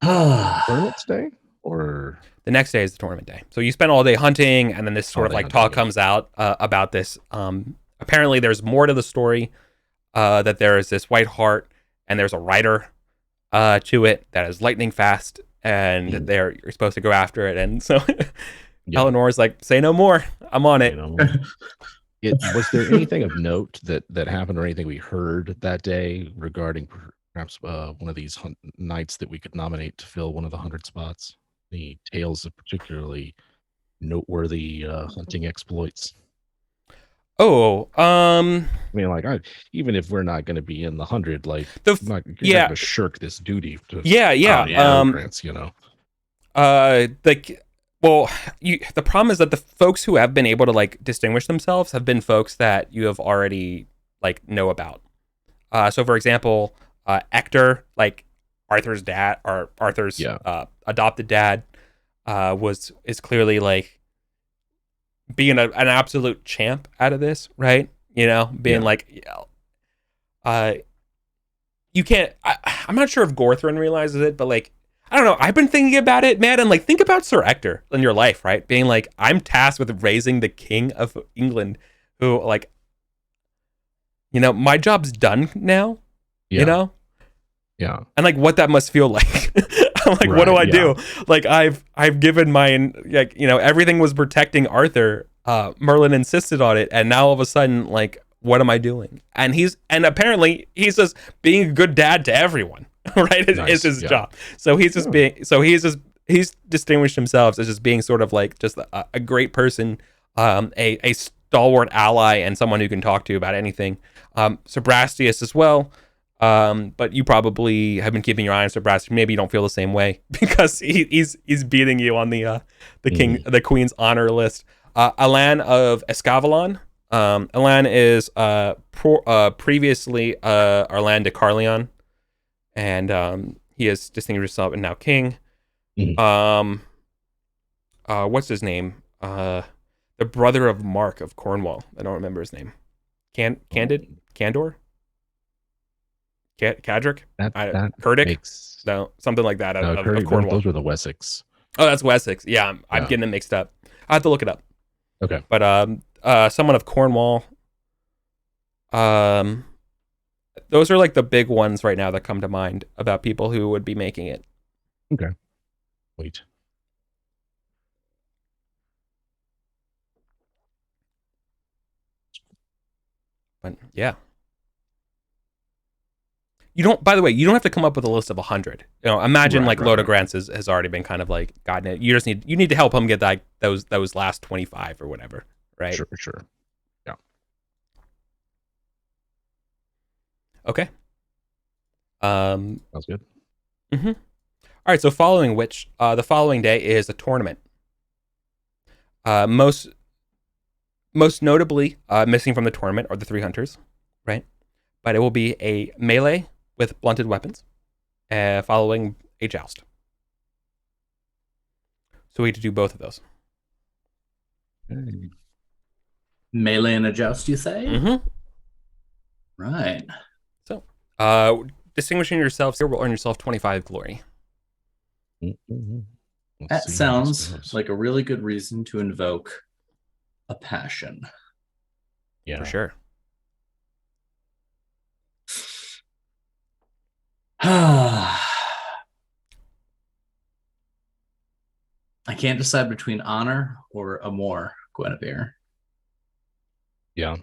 [SPEAKER 3] Ah,
[SPEAKER 2] Tournament day or
[SPEAKER 1] The next day is the tournament day. So you spend all day hunting, and then this sort of
[SPEAKER 2] All day
[SPEAKER 1] like talk
[SPEAKER 2] hunting, yeah.
[SPEAKER 1] comes out about this. Apparently, there's more to the story. That there is this white hart, and there's a rider to it that is lightning fast, and you're supposed to go after it. And so
[SPEAKER 2] Yeah.
[SPEAKER 1] Eleanor's like, "Say no more. I'm on it."
[SPEAKER 2] You know, was there anything of note that happened, or anything we heard that day regarding perhaps one of these knights that we could nominate to fill one of the 100 spots? Any tales of particularly noteworthy hunting exploits?
[SPEAKER 1] Oh,
[SPEAKER 2] I mean, like, even if we're not going to be in the 100, like,
[SPEAKER 1] The-
[SPEAKER 2] I'm not going
[SPEAKER 1] yeah.
[SPEAKER 2] to shirk this duty to
[SPEAKER 1] yeah.
[SPEAKER 2] grants, you know.
[SPEAKER 1] The problem is that the folks who have been able to like distinguish themselves have been folks that you have already like know about. So for example, Ector, like Arthur's dad or Arthur's
[SPEAKER 2] Yeah.
[SPEAKER 1] Adopted dad, is clearly like being an absolute champ out of this, right? You know, being
[SPEAKER 2] Yeah.
[SPEAKER 1] like, you can't. I'm not sure if Gorthrin realizes it, but like, I don't know. I've been thinking about it, man, and like, think about Sir Ector in your life, right? Being like, I'm tasked with raising the King of England, who like, you know, my job's done now.
[SPEAKER 2] Yeah.
[SPEAKER 1] You know,
[SPEAKER 2] Yeah.
[SPEAKER 1] and like what that must feel like. I'm like, what do I
[SPEAKER 2] Right, yeah.
[SPEAKER 1] do? Like I've given mine, like, you know, everything was protecting Arthur. Merlin insisted on it, and now all of a sudden, like, what am I doing? And apparently he's just being a good dad to everyone, right? Is
[SPEAKER 2] Nice,
[SPEAKER 1] his
[SPEAKER 2] yeah.
[SPEAKER 1] job. So he's just he's distinguished himself as just being sort of like just a great person, a stalwart ally, and someone who can talk to about anything. Sebrastius as well. But you probably have been keeping your eye on Sebrastius. Maybe you don't feel the same way because he's beating you on the queen's honor list. Alain of Escavalon. Alain is previously Alain de Carleon, and he has distinguished himself and now king.
[SPEAKER 2] Mhm.
[SPEAKER 1] What's his name? The brother of Mark of Cornwall. I don't remember his name. Candor? Cadric?
[SPEAKER 2] That
[SPEAKER 1] Curdic?
[SPEAKER 2] makes
[SPEAKER 1] No, something like that
[SPEAKER 2] no,
[SPEAKER 1] of Cornwall.
[SPEAKER 2] those were the Wessex.
[SPEAKER 1] Oh, that's Wessex. Yeah, I'm
[SPEAKER 2] Yeah.
[SPEAKER 1] getting them mixed up. I have to look it up.
[SPEAKER 2] Okay.
[SPEAKER 1] But someone of Cornwall. Those are like the big ones right now that come to mind about people who would be making it.
[SPEAKER 2] Okay. Wait.
[SPEAKER 1] But yeah. You don't. By the way, you don't have to come up with a list of 100. You know, imagine
[SPEAKER 2] Right,
[SPEAKER 1] like
[SPEAKER 2] right,
[SPEAKER 1] Lodogrants has already been kind of like gotten it. You need to help him get like those last 25 or whatever, right?
[SPEAKER 2] Sure.
[SPEAKER 1] Okay.
[SPEAKER 2] Sounds good.
[SPEAKER 1] Mm-hmm. All right. So following which, the following day is a tournament. Most notably, missing from the tournament are the 3 hunters, right? But it will be a melee with blunted weapons, following a joust. So we had to do both of those.
[SPEAKER 2] Okay.
[SPEAKER 3] Melee and a joust, you say?
[SPEAKER 1] Mm-hmm.
[SPEAKER 3] Right.
[SPEAKER 1] So, distinguishing yourself, you will earn yourself 25 glory.
[SPEAKER 2] Mm-hmm.
[SPEAKER 3] That
[SPEAKER 2] see how this
[SPEAKER 3] sounds
[SPEAKER 2] goes.
[SPEAKER 3] like a really good reason to invoke a passion.
[SPEAKER 2] Yeah.
[SPEAKER 1] For sure.
[SPEAKER 3] I can't decide between honor or amour, Guinevere.
[SPEAKER 2] Yeah.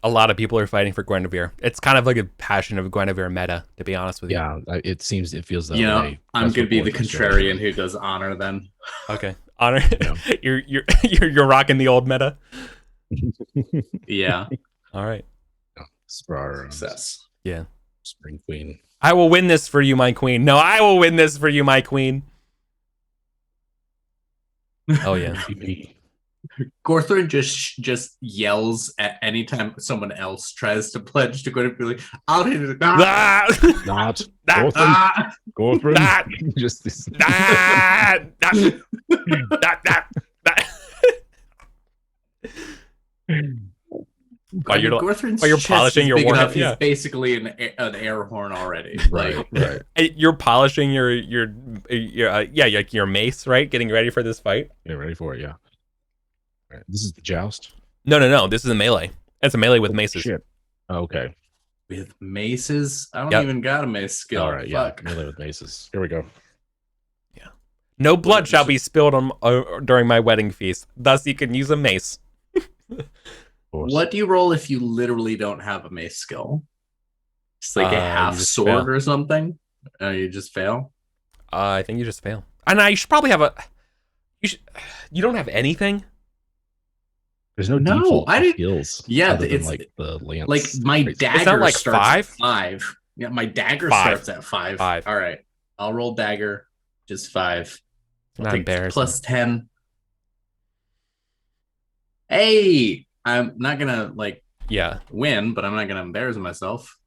[SPEAKER 1] A lot of people are fighting for Guinevere. It's kind of like a passion of Guinevere meta, to be honest with you.
[SPEAKER 2] Yeah. It feels that
[SPEAKER 3] You know,
[SPEAKER 2] way.
[SPEAKER 3] I'm
[SPEAKER 2] That's
[SPEAKER 3] gonna
[SPEAKER 2] what
[SPEAKER 3] be the
[SPEAKER 2] Gorth's
[SPEAKER 3] contrarian
[SPEAKER 2] doing.
[SPEAKER 3] who does honor then.
[SPEAKER 1] Okay. Honor.
[SPEAKER 2] Yeah.
[SPEAKER 1] you're rocking the old meta.
[SPEAKER 3] Yeah.
[SPEAKER 1] All right.
[SPEAKER 2] It's for our
[SPEAKER 3] Success.
[SPEAKER 1] Yeah.
[SPEAKER 2] Spring Queen.
[SPEAKER 1] I will win this for you, my queen. No, I will win this for you, my queen. Oh yeah.
[SPEAKER 2] MVP.
[SPEAKER 3] Gorthrin just yells at any time someone else tries to pledge to Guinevere, like, I'll hit it.
[SPEAKER 1] Ah!
[SPEAKER 2] Not
[SPEAKER 1] Ah!
[SPEAKER 2] Gorthrin.
[SPEAKER 3] Ah!
[SPEAKER 2] Gorthrin.
[SPEAKER 1] Ah!
[SPEAKER 2] Just this.
[SPEAKER 1] Ah! Ah! Ah! Ah! While you're,
[SPEAKER 3] Gorthrin's
[SPEAKER 1] while you're
[SPEAKER 3] chest
[SPEAKER 1] polishing
[SPEAKER 3] is
[SPEAKER 1] your
[SPEAKER 3] big
[SPEAKER 1] warhead,
[SPEAKER 3] enough, he's
[SPEAKER 1] yeah.
[SPEAKER 3] basically an air horn already.
[SPEAKER 2] Right.
[SPEAKER 3] Like,
[SPEAKER 2] Right.
[SPEAKER 1] You're polishing your like your mace, right? Getting ready for this fight.
[SPEAKER 2] Yeah. Ready for it. Yeah. All right. This is the joust.
[SPEAKER 1] No. This is a melee. It's a melee with maces.
[SPEAKER 2] Shit. Okay.
[SPEAKER 3] with maces, I don't
[SPEAKER 1] Yep.
[SPEAKER 3] even got a mace skill.
[SPEAKER 2] All right.
[SPEAKER 3] Fuck.
[SPEAKER 2] Yeah. Melee with maces. Here we go.
[SPEAKER 1] No blood shall be spilled on during my wedding feast. Thus, you can use a mace.
[SPEAKER 3] What do you roll if you literally don't have a mace skill? Just like a
[SPEAKER 1] You
[SPEAKER 3] half
[SPEAKER 1] just
[SPEAKER 3] sword
[SPEAKER 1] fail.
[SPEAKER 3] or something? You just fail?
[SPEAKER 1] I think you just fail. And you should probably have a. You don't have anything.
[SPEAKER 2] There's no
[SPEAKER 3] No,
[SPEAKER 2] default
[SPEAKER 3] I didn't-
[SPEAKER 2] skills.
[SPEAKER 3] Yeah,
[SPEAKER 2] other than,
[SPEAKER 3] it's-
[SPEAKER 2] like the lance.
[SPEAKER 3] Like my
[SPEAKER 2] traits.
[SPEAKER 3] dagger
[SPEAKER 1] that like
[SPEAKER 3] starts
[SPEAKER 1] five?
[SPEAKER 3] at 5. Yeah, my dagger
[SPEAKER 1] 5.
[SPEAKER 3] starts at 5.
[SPEAKER 1] 5.
[SPEAKER 3] All right. I'll roll dagger, just 5. I'll
[SPEAKER 1] Not
[SPEAKER 3] take
[SPEAKER 1] embarrassing.
[SPEAKER 3] plus 10. Hey, I'm not gonna like
[SPEAKER 1] Yeah.
[SPEAKER 3] win, but I'm not gonna embarrass myself.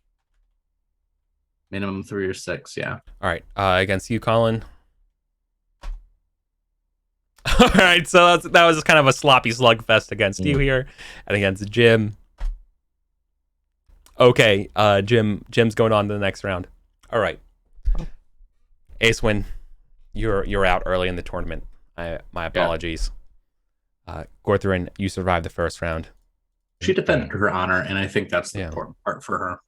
[SPEAKER 3] Minimum 3 or 6, yeah.
[SPEAKER 1] All right. Against you, Colin. All right. So that was kind of a sloppy slugfest against you here, and against Jim. Okay. Jim's going on to the next round. All right. Acewin, you're out early in the tournament. My apologies. Gorthrin, you survived the first round.
[SPEAKER 3] She defended her honor, and I think that's the
[SPEAKER 1] Yeah.
[SPEAKER 3] important part for her.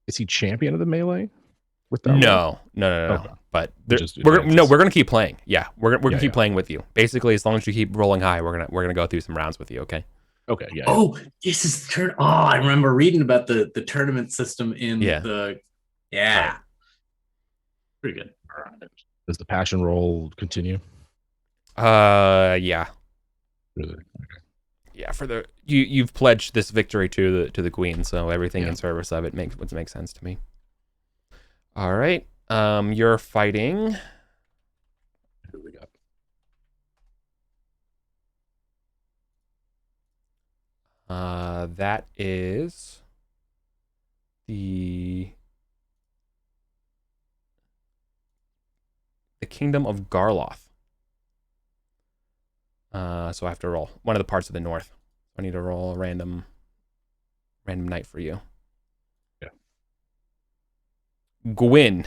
[SPEAKER 2] Is he champion of the melee? With that
[SPEAKER 1] No.
[SPEAKER 2] Okay.
[SPEAKER 1] But
[SPEAKER 2] Just
[SPEAKER 1] we're
[SPEAKER 2] advances.
[SPEAKER 1] gonna keep playing. Yeah, we're gonna keep
[SPEAKER 2] Yeah.
[SPEAKER 1] playing with you. Basically, as long as you keep rolling high, we're gonna go through some rounds with you. Okay.
[SPEAKER 2] Okay. Yeah.
[SPEAKER 3] Oh, this is the turn. Oh, I remember reading about the tournament system in
[SPEAKER 1] Yeah.
[SPEAKER 3] the. Yeah. Pretty good.
[SPEAKER 2] All right. Does the passion roll continue?
[SPEAKER 1] Yeah.
[SPEAKER 2] Really?
[SPEAKER 1] Yeah, for the you've pledged this victory to the queen, so everything
[SPEAKER 2] Yeah.
[SPEAKER 1] in service of it makes sense to me. All right. You're fighting.
[SPEAKER 2] Who do we got?
[SPEAKER 1] That is the Kingdom of Garloth. So I have to roll one of the parts of the north. I need to roll a random night for you.
[SPEAKER 2] Yeah.
[SPEAKER 1] Gwyn.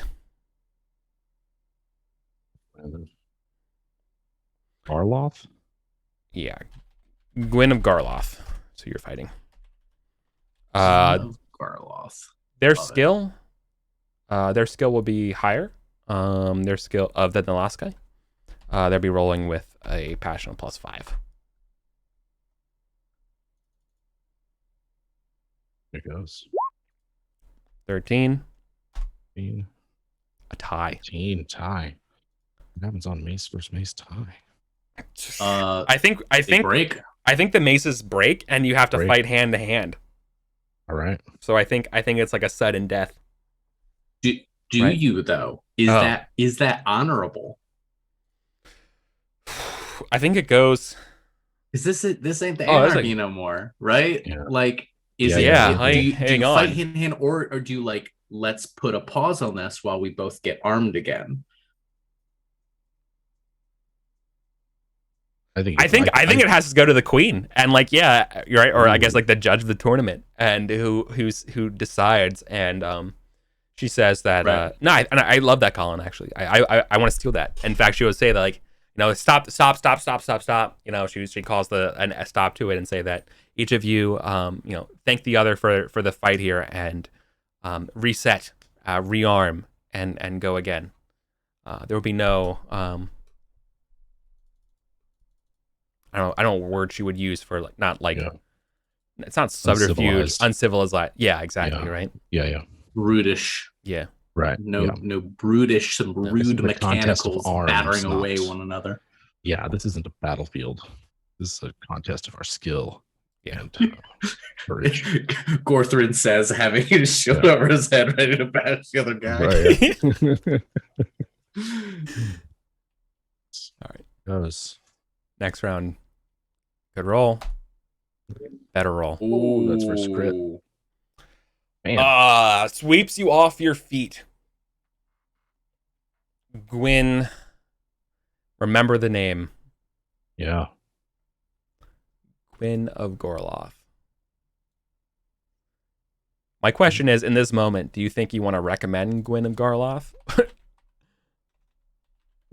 [SPEAKER 2] Garloth?
[SPEAKER 1] Yeah. Gwyn of Garloth. So you're fighting.
[SPEAKER 3] Of Garloth.
[SPEAKER 1] Their
[SPEAKER 3] Love it.
[SPEAKER 1] skill. Their skill will be higher. Their skill of the last guy. They'll be rolling with a passion of +5.
[SPEAKER 2] There it goes.
[SPEAKER 1] 13.
[SPEAKER 2] 15,
[SPEAKER 1] A tie.
[SPEAKER 2] 15, tie. What happens on mace versus mace tie?
[SPEAKER 1] I think
[SPEAKER 3] Break.
[SPEAKER 1] the maces break and you have to
[SPEAKER 2] Break.
[SPEAKER 1] fight hand to hand.
[SPEAKER 2] All right.
[SPEAKER 1] So I think it's like a sudden death.
[SPEAKER 3] Do
[SPEAKER 1] Right.
[SPEAKER 3] you though? Is that honorable?
[SPEAKER 1] I think it goes.
[SPEAKER 3] Is this ain't the
[SPEAKER 1] Oh, that's
[SPEAKER 3] anarchy no more, right?
[SPEAKER 2] Yeah.
[SPEAKER 3] Like, is
[SPEAKER 2] Yeah,
[SPEAKER 3] it?
[SPEAKER 1] yeah.
[SPEAKER 3] do
[SPEAKER 1] Like,
[SPEAKER 3] you
[SPEAKER 1] hang
[SPEAKER 3] fight
[SPEAKER 1] on.
[SPEAKER 3] hand in hand, or do you like let's put a pause on this while we both get armed again?
[SPEAKER 1] I think it has to go to the queen, and like, yeah, you're right, or I guess like the judge of the tournament, and who decides, and she says that
[SPEAKER 3] Right.
[SPEAKER 1] no, I love that, Colin. Actually, I want to steal that. In fact, she would say that, like, stop. She calls a stop to it and say that each of you thank the other for the fight here, and reset, rearm, and go again. There will be no I don't know what word she would use for, like, not like, it's not subterfuge, uncivilized. Yeah, exactly, right?
[SPEAKER 2] Yeah.
[SPEAKER 3] Brutish.
[SPEAKER 1] Yeah.
[SPEAKER 2] Right.
[SPEAKER 3] No brutish, some rude mechanicals
[SPEAKER 2] arms,
[SPEAKER 3] battering
[SPEAKER 2] not...
[SPEAKER 3] away one another.
[SPEAKER 2] Yeah, this isn't a battlefield. This is a contest of our skill.
[SPEAKER 1] Yeah.
[SPEAKER 2] And courage.
[SPEAKER 3] Gorthrin says, having his shield over his head, ready to bash the other guy.
[SPEAKER 2] Right.
[SPEAKER 1] All right.
[SPEAKER 2] Goes.
[SPEAKER 1] Next round. Good roll. Better roll.
[SPEAKER 2] Ooh, that's for crit. Man.
[SPEAKER 1] Sweeps you off your feet. Gwyn, remember the name.
[SPEAKER 2] Yeah.
[SPEAKER 1] Gwyn of Garloth. My question is, in this moment, do you think you want to recommend Gwyn of Garloth?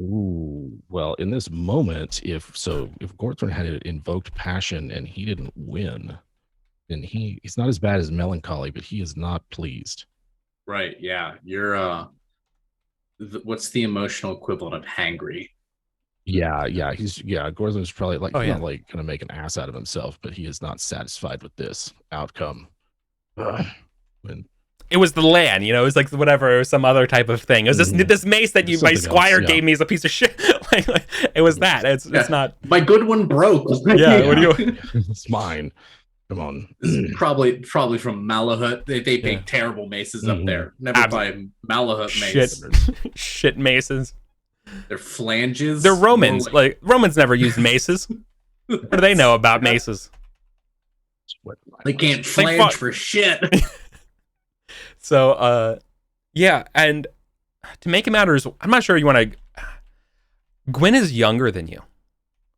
[SPEAKER 2] Ooh, well, in this moment, if Gorthron had invoked passion and he didn't win, then he's not as bad as melancholy, but he is not pleased.
[SPEAKER 3] Right, yeah. You're what's the emotional equivalent of hangry?
[SPEAKER 2] Yeah, Gorthron's probably like,
[SPEAKER 1] not
[SPEAKER 2] like gonna make an ass out of himself, but he is not satisfied with this outcome. When
[SPEAKER 1] it was the land, it was like whatever, it was some other type of thing. It was this mace that my squire gave me as a piece of shit. like, it was that. It's not.
[SPEAKER 3] My good one broke.
[SPEAKER 1] Yeah, what do you?
[SPEAKER 2] It's mine. Come on.
[SPEAKER 3] probably from Malahut. They make terrible maces up there. Never buy Malahut mace.
[SPEAKER 1] Shit maces.
[SPEAKER 3] They're flanges.
[SPEAKER 1] They're Romans. Like Romans never used maces. What do they know about maces?
[SPEAKER 3] They can't flange for shit.
[SPEAKER 1] So, yeah, and to make matters, I'm not sure you want to. Gwyn is younger than you,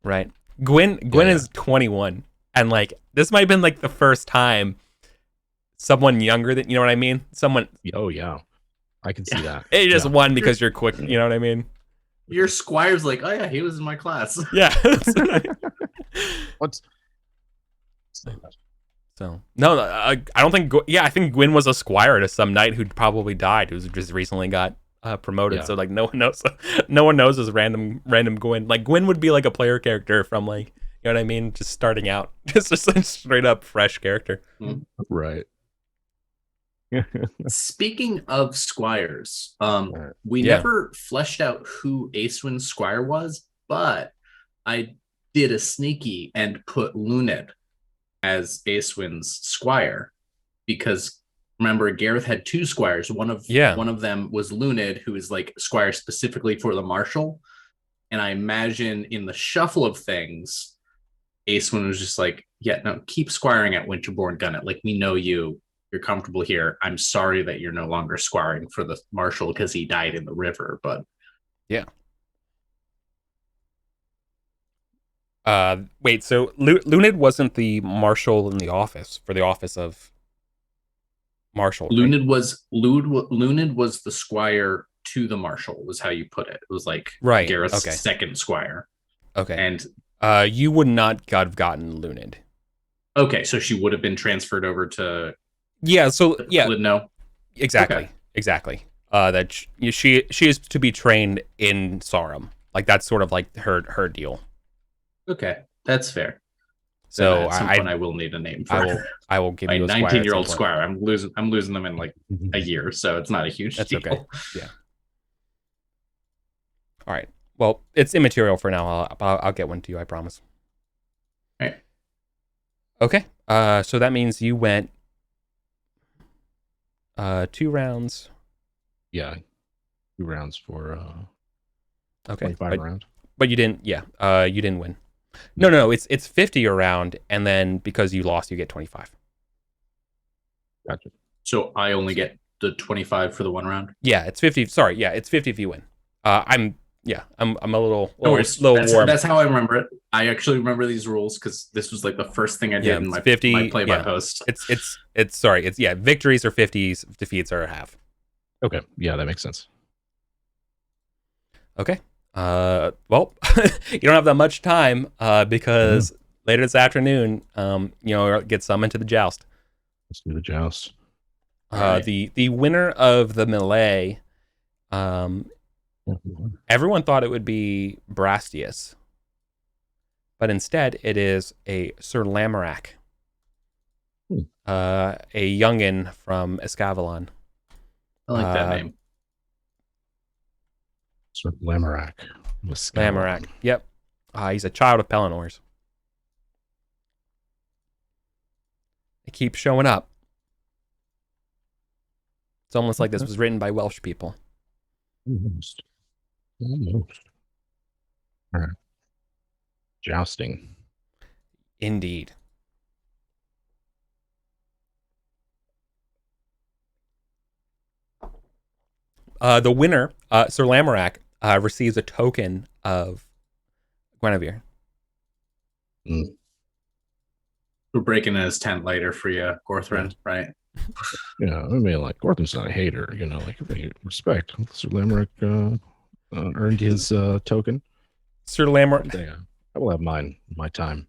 [SPEAKER 1] right? Gwyn is 21, and like this might have been like the first time someone younger than, you know what I mean? Someone.
[SPEAKER 2] Oh yeah, I can see that.
[SPEAKER 1] It just won because you're quick. You know what I mean?
[SPEAKER 3] Your squire's like, oh yeah, he was in my class.
[SPEAKER 1] Yeah.
[SPEAKER 2] What's
[SPEAKER 1] So no, I don't think. I think Gwyn was a squire to some knight who probably died, who's just recently got promoted. Yeah. So like no one knows. No one knows as random Gwyn. Like Gwyn would be like a player character from, like, you know what I mean, just starting out, just a straight up fresh character.
[SPEAKER 2] Right.
[SPEAKER 3] Speaking of squires, we never fleshed out who Acewin's squire was, but I did a sneaky and put Luned as Acewin's squire, because remember, Gareth had two squires. One of them was Luned, who is like squire specifically for the marshal. And I imagine in the shuffle of things, Acewin was just like, yeah, no, keep squiring at Winterborn Gunnet. Like, we know you're comfortable here. I'm sorry that you're no longer squiring for the marshal because he died in the river, but
[SPEAKER 1] yeah. Wait, so Luned wasn't the marshal in the office for the office of marshal. Right?
[SPEAKER 3] Luned was the squire to the marshal, was how you put it. It was like Gareth's second squire.
[SPEAKER 1] Okay.
[SPEAKER 3] And
[SPEAKER 1] you would not have gotten Luned.
[SPEAKER 3] Okay, so she would have been transferred over to
[SPEAKER 1] no. Exactly. That she is to be trained in Sarum. Like that's sort of like her deal.
[SPEAKER 3] Okay, that's fair.
[SPEAKER 1] So
[SPEAKER 3] at some point I will need a name for
[SPEAKER 1] I will give
[SPEAKER 3] my
[SPEAKER 1] you a
[SPEAKER 3] 19-year-old squire. I'm losing them in like a year, so it's not a huge deal.
[SPEAKER 1] Okay. Yeah. All right. Well, it's immaterial for now. I'll get one to you, I promise.
[SPEAKER 3] All right.
[SPEAKER 1] Okay. So that means you went 2 rounds.
[SPEAKER 2] Yeah. 2 rounds for
[SPEAKER 1] 25
[SPEAKER 2] round.
[SPEAKER 1] But you didn't, you didn't win. No, it's 50 a round, and then because you lost, you get 25.
[SPEAKER 2] Gotcha.
[SPEAKER 3] So I only get the 25 for the 1 round?
[SPEAKER 1] Yeah, it's 50. Sorry, yeah, it's 50 if you win. I'm Yeah, I'm a little
[SPEAKER 3] No worries.
[SPEAKER 1] little warm.
[SPEAKER 3] That's how I remember it. I actually remember these rules because this was like the first thing I did in
[SPEAKER 1] it's
[SPEAKER 3] my
[SPEAKER 1] 50.
[SPEAKER 3] my play by post.
[SPEAKER 1] It's sorry. It's victories are 50s, defeats are a half.
[SPEAKER 2] Okay, yeah, that makes sense.
[SPEAKER 1] Okay. Well, you don't have that much time because later this afternoon, get summoned to the joust.
[SPEAKER 2] Let's do the joust.
[SPEAKER 3] Right.
[SPEAKER 1] The winner of the melee, everyone thought it would be Brastius, but instead it is a Sir Lamorak, a youngin from Escavalon.
[SPEAKER 3] I like that name.
[SPEAKER 2] Sir Lamorak.
[SPEAKER 1] Lamorak. Yep. He's a child of Pelennors. It keeps showing up. It's almost like this was written by Welsh people.
[SPEAKER 2] Almost. All right. Jousting.
[SPEAKER 1] Indeed. The winner, Sir Lamorak, receives a token of Guinevere.
[SPEAKER 3] We're breaking in his tent later for you, Gorthrin, right?
[SPEAKER 2] Yeah, I mean, like, Gorthrin's not a hater, like, respect. Sir Lamorak earned his token.
[SPEAKER 1] Sir Lamorak.
[SPEAKER 2] Yeah, I will have my time.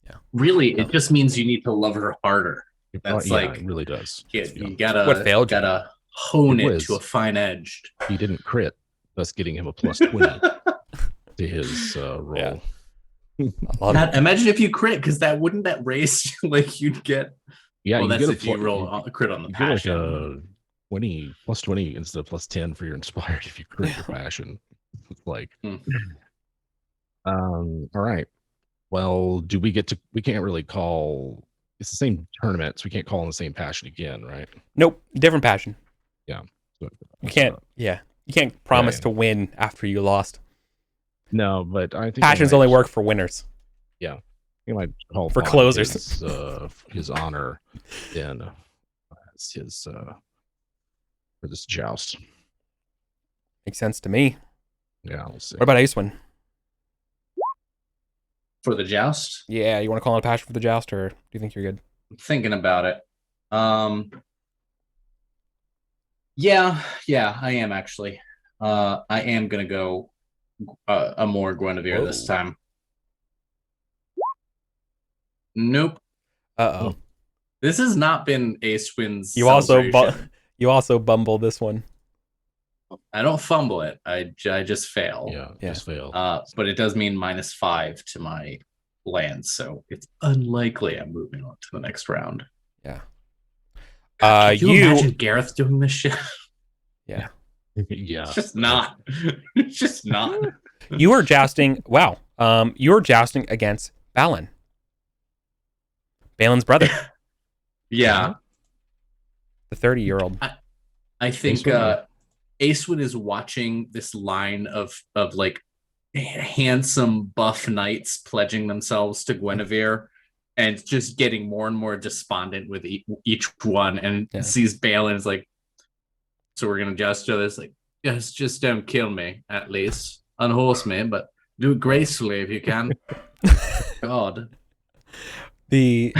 [SPEAKER 1] Yeah.
[SPEAKER 3] Really, it just means you need to love her harder. That's
[SPEAKER 2] it really does.
[SPEAKER 3] You gotta,
[SPEAKER 1] what failed you?
[SPEAKER 3] gotta hone it to a fine edge.
[SPEAKER 2] He didn't crit, thus getting him a plus 20 to his roll.
[SPEAKER 1] Yeah.
[SPEAKER 3] Imagine if you crit, because wouldn't that raise like you'd get.
[SPEAKER 2] Yeah,
[SPEAKER 3] well,
[SPEAKER 2] you
[SPEAKER 3] that's
[SPEAKER 2] get
[SPEAKER 3] if you roll a crit on the
[SPEAKER 2] you
[SPEAKER 3] passion.
[SPEAKER 2] Get like a 20 plus 20 instead of plus 10 for your inspired if you crit your passion. It's like, all right. Well, we can't really call. It's the same tournament, so we can't call on the same passion again, right?
[SPEAKER 1] Nope, different passion.
[SPEAKER 2] Yeah. So,
[SPEAKER 1] you can't. You can't promise to win after you lost.
[SPEAKER 2] No, but I think
[SPEAKER 1] passions only work for winners.
[SPEAKER 2] Yeah, you might call
[SPEAKER 1] for closers.
[SPEAKER 2] His honor in his for this joust.
[SPEAKER 1] Makes sense to me.
[SPEAKER 2] Yeah, we'll see.
[SPEAKER 1] What about Icewind?
[SPEAKER 3] For the joust?
[SPEAKER 1] Yeah, you want to call it a passion for the joust, or do you think you're good?
[SPEAKER 3] I'm thinking about it. Yeah, I am actually. I am gonna go a more Guinevere this time. Nope.
[SPEAKER 1] Uh-oh.
[SPEAKER 3] This has not been Acewind's.
[SPEAKER 1] You also bumble this one.
[SPEAKER 3] I don't fumble it. I just fail.
[SPEAKER 2] Yeah, just fail.
[SPEAKER 3] But it does mean -5 to my lands, so it's unlikely I'm moving on to the next round.
[SPEAKER 1] Yeah.
[SPEAKER 3] God, can you imagine Gareth doing this shit?
[SPEAKER 1] Yeah.
[SPEAKER 2] Yeah.
[SPEAKER 3] It's just not. It's just not.
[SPEAKER 1] You were jousting. Wow. You were jousting against Balin. Balin's brother.
[SPEAKER 3] Yeah.
[SPEAKER 1] The 30-year-old.
[SPEAKER 3] I think Acewood is watching this line of like handsome buff knights pledging themselves to Guinevere and just getting more and more despondent with each one, and sees Balin is like, so we're gonna joust each other. It's like, yes, just don't kill me, at least. Unhorse me, but do it gracefully if you can. God.
[SPEAKER 1] The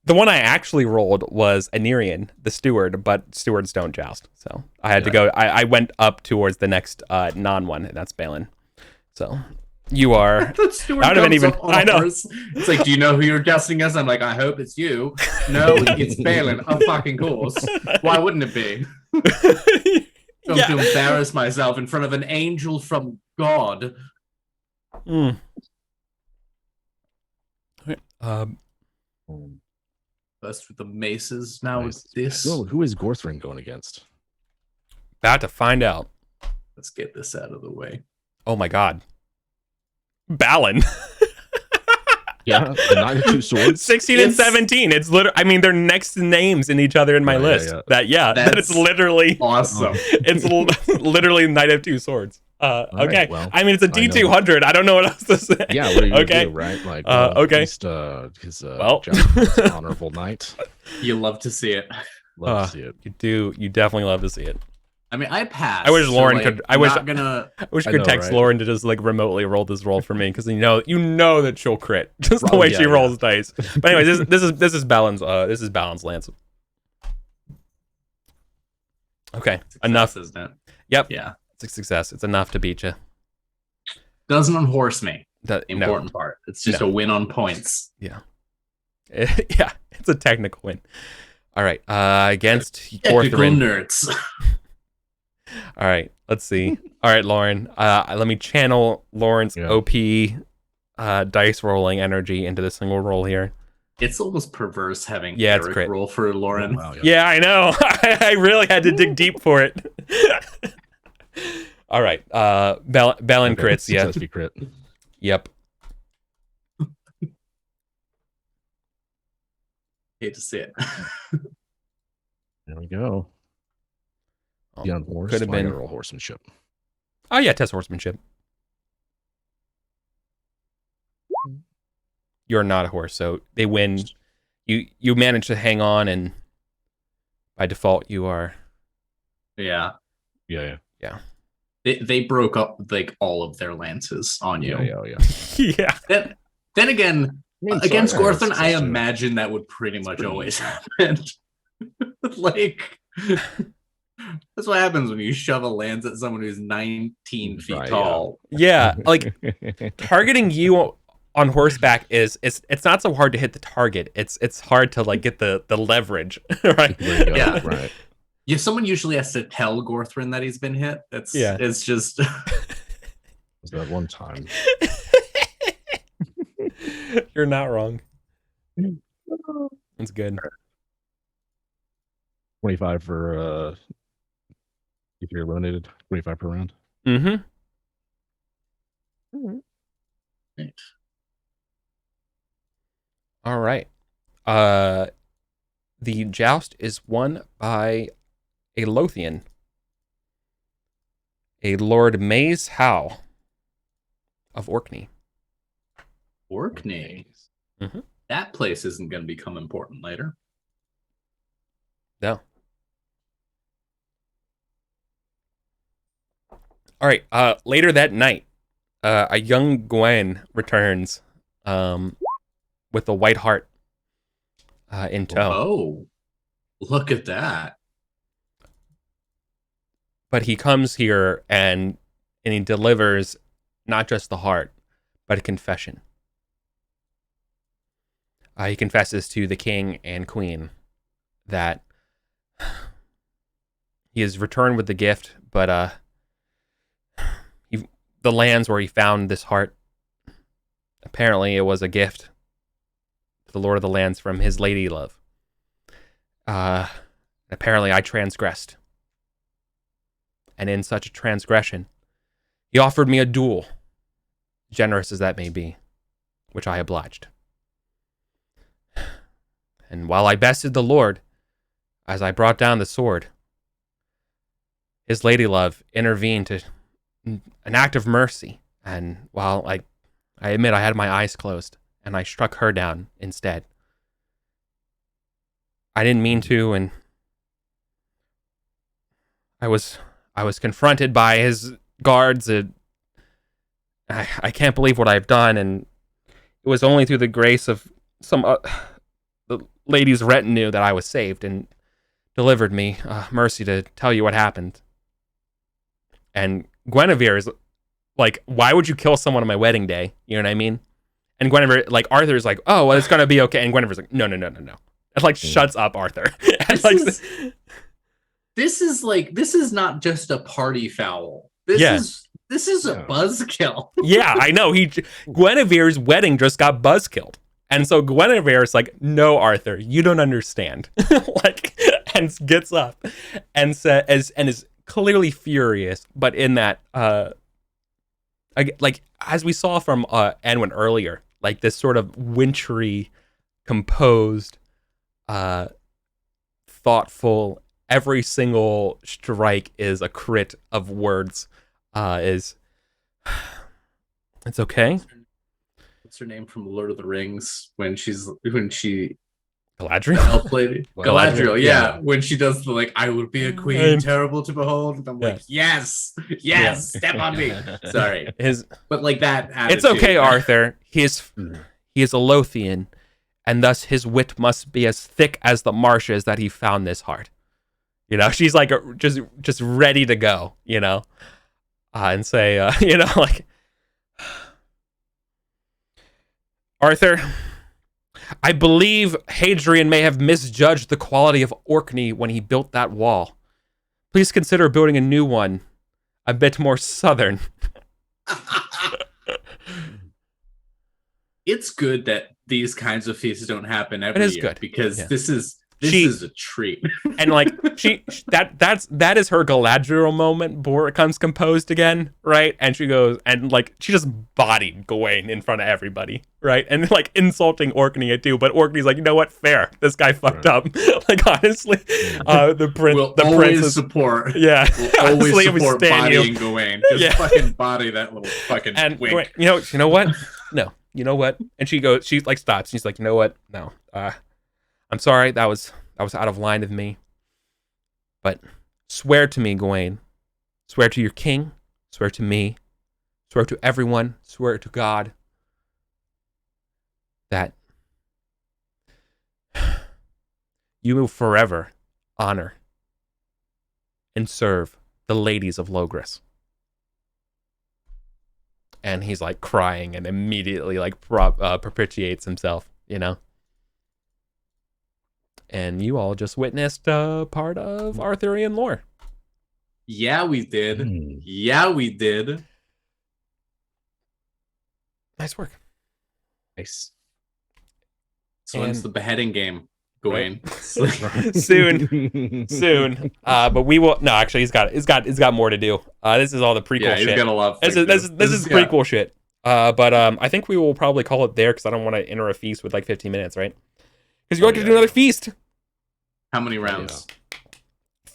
[SPEAKER 1] one I actually rolled was Anirian, the steward, but stewards don't joust. So I had to go. I went up towards the next non-one, and that's Balin. So you are.
[SPEAKER 3] The steward comes
[SPEAKER 1] even.
[SPEAKER 3] Up on
[SPEAKER 1] I know.
[SPEAKER 3] Horse. It's like, do you know who you're jousting us? I'm like, I hope it's you. No, it's Balin. Of fucking course. Why wouldn't it be? I'm to embarrass myself in front of an angel from God. First with the maces, now with this.
[SPEAKER 2] Well, who is Gorthrin going against?
[SPEAKER 1] About to find out.
[SPEAKER 3] Let's get this out of the way.
[SPEAKER 1] Oh my god. Balin.
[SPEAKER 2] Yeah, the Knight of Two Swords.
[SPEAKER 1] 16 and 17. It's literally, I mean, they're next names in each other in my list.
[SPEAKER 2] Yeah.
[SPEAKER 1] That it's literally
[SPEAKER 3] awesome.
[SPEAKER 1] It's literally Knight of Two Swords. Okay.
[SPEAKER 2] Right, well,
[SPEAKER 1] I mean, it's a D200. I don't know what else to say.
[SPEAKER 2] Yeah, what are you gonna do, right? Like,
[SPEAKER 1] okay.
[SPEAKER 2] At least, his honorable knight.
[SPEAKER 3] You love to see it.
[SPEAKER 2] Love to see it.
[SPEAKER 1] You do. You definitely love to see it.
[SPEAKER 3] I mean, I passed.
[SPEAKER 1] I wish
[SPEAKER 3] so,
[SPEAKER 1] Lauren
[SPEAKER 3] like,
[SPEAKER 1] could. I
[SPEAKER 3] I'm
[SPEAKER 1] wish.
[SPEAKER 3] not gonna.
[SPEAKER 1] I wish I
[SPEAKER 2] I
[SPEAKER 1] could
[SPEAKER 2] know,
[SPEAKER 1] text
[SPEAKER 2] right?
[SPEAKER 1] Lauren to just like remotely roll this roll for me because you know that she'll crit just the
[SPEAKER 2] Oh,
[SPEAKER 1] way
[SPEAKER 2] yeah,
[SPEAKER 1] she
[SPEAKER 2] yeah.
[SPEAKER 1] rolls dice. But anyways, this is balance. This is balance, Lance. Okay,
[SPEAKER 3] Success,
[SPEAKER 1] enough.
[SPEAKER 3] isn't it?
[SPEAKER 1] Yep,
[SPEAKER 3] Yeah.
[SPEAKER 1] it's a success. It's enough to beat you.
[SPEAKER 3] Doesn't unhorse me.
[SPEAKER 1] The
[SPEAKER 3] Important part. It's just
[SPEAKER 1] No.
[SPEAKER 3] a win on points.
[SPEAKER 1] Yeah, yeah, it's a technical win. All right, against
[SPEAKER 3] Technical
[SPEAKER 1] Gorthrin.
[SPEAKER 3] nerds.
[SPEAKER 1] All right, let's see. All right, Lauren. Let me channel Lauren's OP dice rolling energy into this single roll here.
[SPEAKER 3] It's almost perverse having
[SPEAKER 1] Yeah, it's
[SPEAKER 3] Eric
[SPEAKER 1] crit.
[SPEAKER 3] roll for Lauren.
[SPEAKER 2] Oh, wow,
[SPEAKER 1] Yeah, I know. I really had to dig deep for it. All right. Balin crits, yeah.
[SPEAKER 2] Success crit.
[SPEAKER 1] Yep.
[SPEAKER 3] Hate to see it.
[SPEAKER 2] There we go. The unhorsed.
[SPEAKER 1] Could have
[SPEAKER 2] I gotta
[SPEAKER 1] been.
[SPEAKER 2] roll horsemanship.
[SPEAKER 1] Oh yeah, test horsemanship. You're not a horse, so they win. You manage to hang on, and by default, you are.
[SPEAKER 3] Yeah.
[SPEAKER 2] Yeah.
[SPEAKER 3] They broke up like all of their lances on you.
[SPEAKER 2] Yeah.
[SPEAKER 1] Yeah.
[SPEAKER 3] Then again,
[SPEAKER 2] I mean,
[SPEAKER 3] against
[SPEAKER 2] so, yeah,
[SPEAKER 3] Gorthon,
[SPEAKER 2] it's
[SPEAKER 3] I
[SPEAKER 2] just a-
[SPEAKER 3] imagine that would pretty much always happen. Like, that's what happens when you shove a lance at someone who's 19 feet
[SPEAKER 2] Right,
[SPEAKER 3] tall.
[SPEAKER 1] Yeah, like targeting you on horseback it's not so hard to hit the target. It's hard to like get the leverage, right?
[SPEAKER 2] There you go.
[SPEAKER 3] Yeah.
[SPEAKER 2] Right.
[SPEAKER 3] Yeah, someone usually has to tell Gorthrin that he's been hit. It's just
[SPEAKER 2] Was that one time?
[SPEAKER 1] You're not wrong. That's good.
[SPEAKER 2] 25 for if you're eliminated. 25 per round.
[SPEAKER 1] Mm-hmm.
[SPEAKER 3] Right.
[SPEAKER 1] All right. The joust is won by a Lothian, a Lord Maze Howe of Orkney.
[SPEAKER 3] Orkney.
[SPEAKER 1] Mhm.
[SPEAKER 3] That place isn't going to become important later.
[SPEAKER 1] No. All right. Later that night, a young Gwen returns with a white heart in tow.
[SPEAKER 3] Oh, look at that.
[SPEAKER 1] But he comes here and he delivers not just the heart, but a confession. He confesses to the king and queen that he has returned with the gift, but the lands where he found this heart, apparently it was a gift to the Lord of the Lands from his lady love. Apparently I transgressed. And in such a transgression, he offered me a duel, generous as that may be, which I obliged. And while I bested the Lord, as I brought down the sword, his lady love intervened to an act of mercy. And while I admit I had my eyes closed, and I struck her down instead. I didn't mean to, and I was confronted by his guards. I can't believe what I've done, and it was only through the grace of some the lady's retinue that I was saved and delivered me mercy to tell you what happened. And Guinevere is like, why would you kill someone on my wedding day? You know what I mean? And Guinevere, like, Arthur's like, oh, well, it's gonna be okay. And Guinevere's like, no. It like shuts up Arthur. And
[SPEAKER 3] This is not just a party foul. This is a buzzkill.
[SPEAKER 1] Yeah, I know. Guinevere's wedding just got buzzkilled. And so Guinevere's like, no, Arthur, you don't understand. Like, and gets up and is clearly furious, but in that like as we saw from Anwin earlier, like this sort of wintry, composed, thoughtful, every single strike is a crit of words, it's okay.
[SPEAKER 3] What's her name from Lord of the Rings when she
[SPEAKER 1] Galadriel.
[SPEAKER 3] elf lady,
[SPEAKER 1] Galadriel,
[SPEAKER 3] Galadriel.
[SPEAKER 2] yeah.
[SPEAKER 3] Yeah, when she does the like, I would be a queen,
[SPEAKER 1] And-
[SPEAKER 3] terrible to behold. And I'm like, yes, step on me. Sorry,
[SPEAKER 1] His
[SPEAKER 3] but like that.
[SPEAKER 1] It's
[SPEAKER 3] Attitude,
[SPEAKER 1] okay, Arthur. He is a Lothian, and thus his wit must be as thick as the marshes that he found this heart. You know, she's like just ready to go. You know, and say, you know, like Arthur. I believe Hadrian may have misjudged the quality of Orkney when he built that wall. Please consider building a new one, a bit more southern.
[SPEAKER 3] It's good that these kinds of feasts don't happen every year
[SPEAKER 1] good.
[SPEAKER 3] because this is a treat.
[SPEAKER 1] And like that is her Galadriel moment before it comes composed again, right? And she goes and like she just bodied Gawain in front of everybody, right? And like insulting Orkney too, but Orkney's like, you know what? Fair. This guy fucked up. Like honestly, the
[SPEAKER 3] Always
[SPEAKER 1] princess
[SPEAKER 3] support.
[SPEAKER 1] Yeah,
[SPEAKER 3] Always
[SPEAKER 1] honestly,
[SPEAKER 3] support bodying Gawain. Just fucking body that little fucking
[SPEAKER 1] and
[SPEAKER 3] wink.
[SPEAKER 1] Gawain, you know what? No, you know what? And she like stops. She's like, you know what? No, I'm sorry. That was out of line of me. But swear to me, Gawain. Swear to your king. Swear to me. Swear to everyone. Swear to God. That you will forever honor and serve the ladies of Logres. And he's like crying and immediately like propitiates himself, you know? And you all just witnessed part of Arthurian lore.
[SPEAKER 3] Yeah, we did. Yeah, we did.
[SPEAKER 1] Nice work.
[SPEAKER 2] Nice.
[SPEAKER 3] So when's the beheading game, Gawain?
[SPEAKER 1] Right. soon. But we will. No, actually, he's got more to do. This is all the prequel shit.
[SPEAKER 3] He's got a lot.
[SPEAKER 1] This is prequel shit. But I think we will probably call it there because I don't want to enter a feast with like 15 minutes, right? Because you're going to do another feast.
[SPEAKER 3] How many rounds?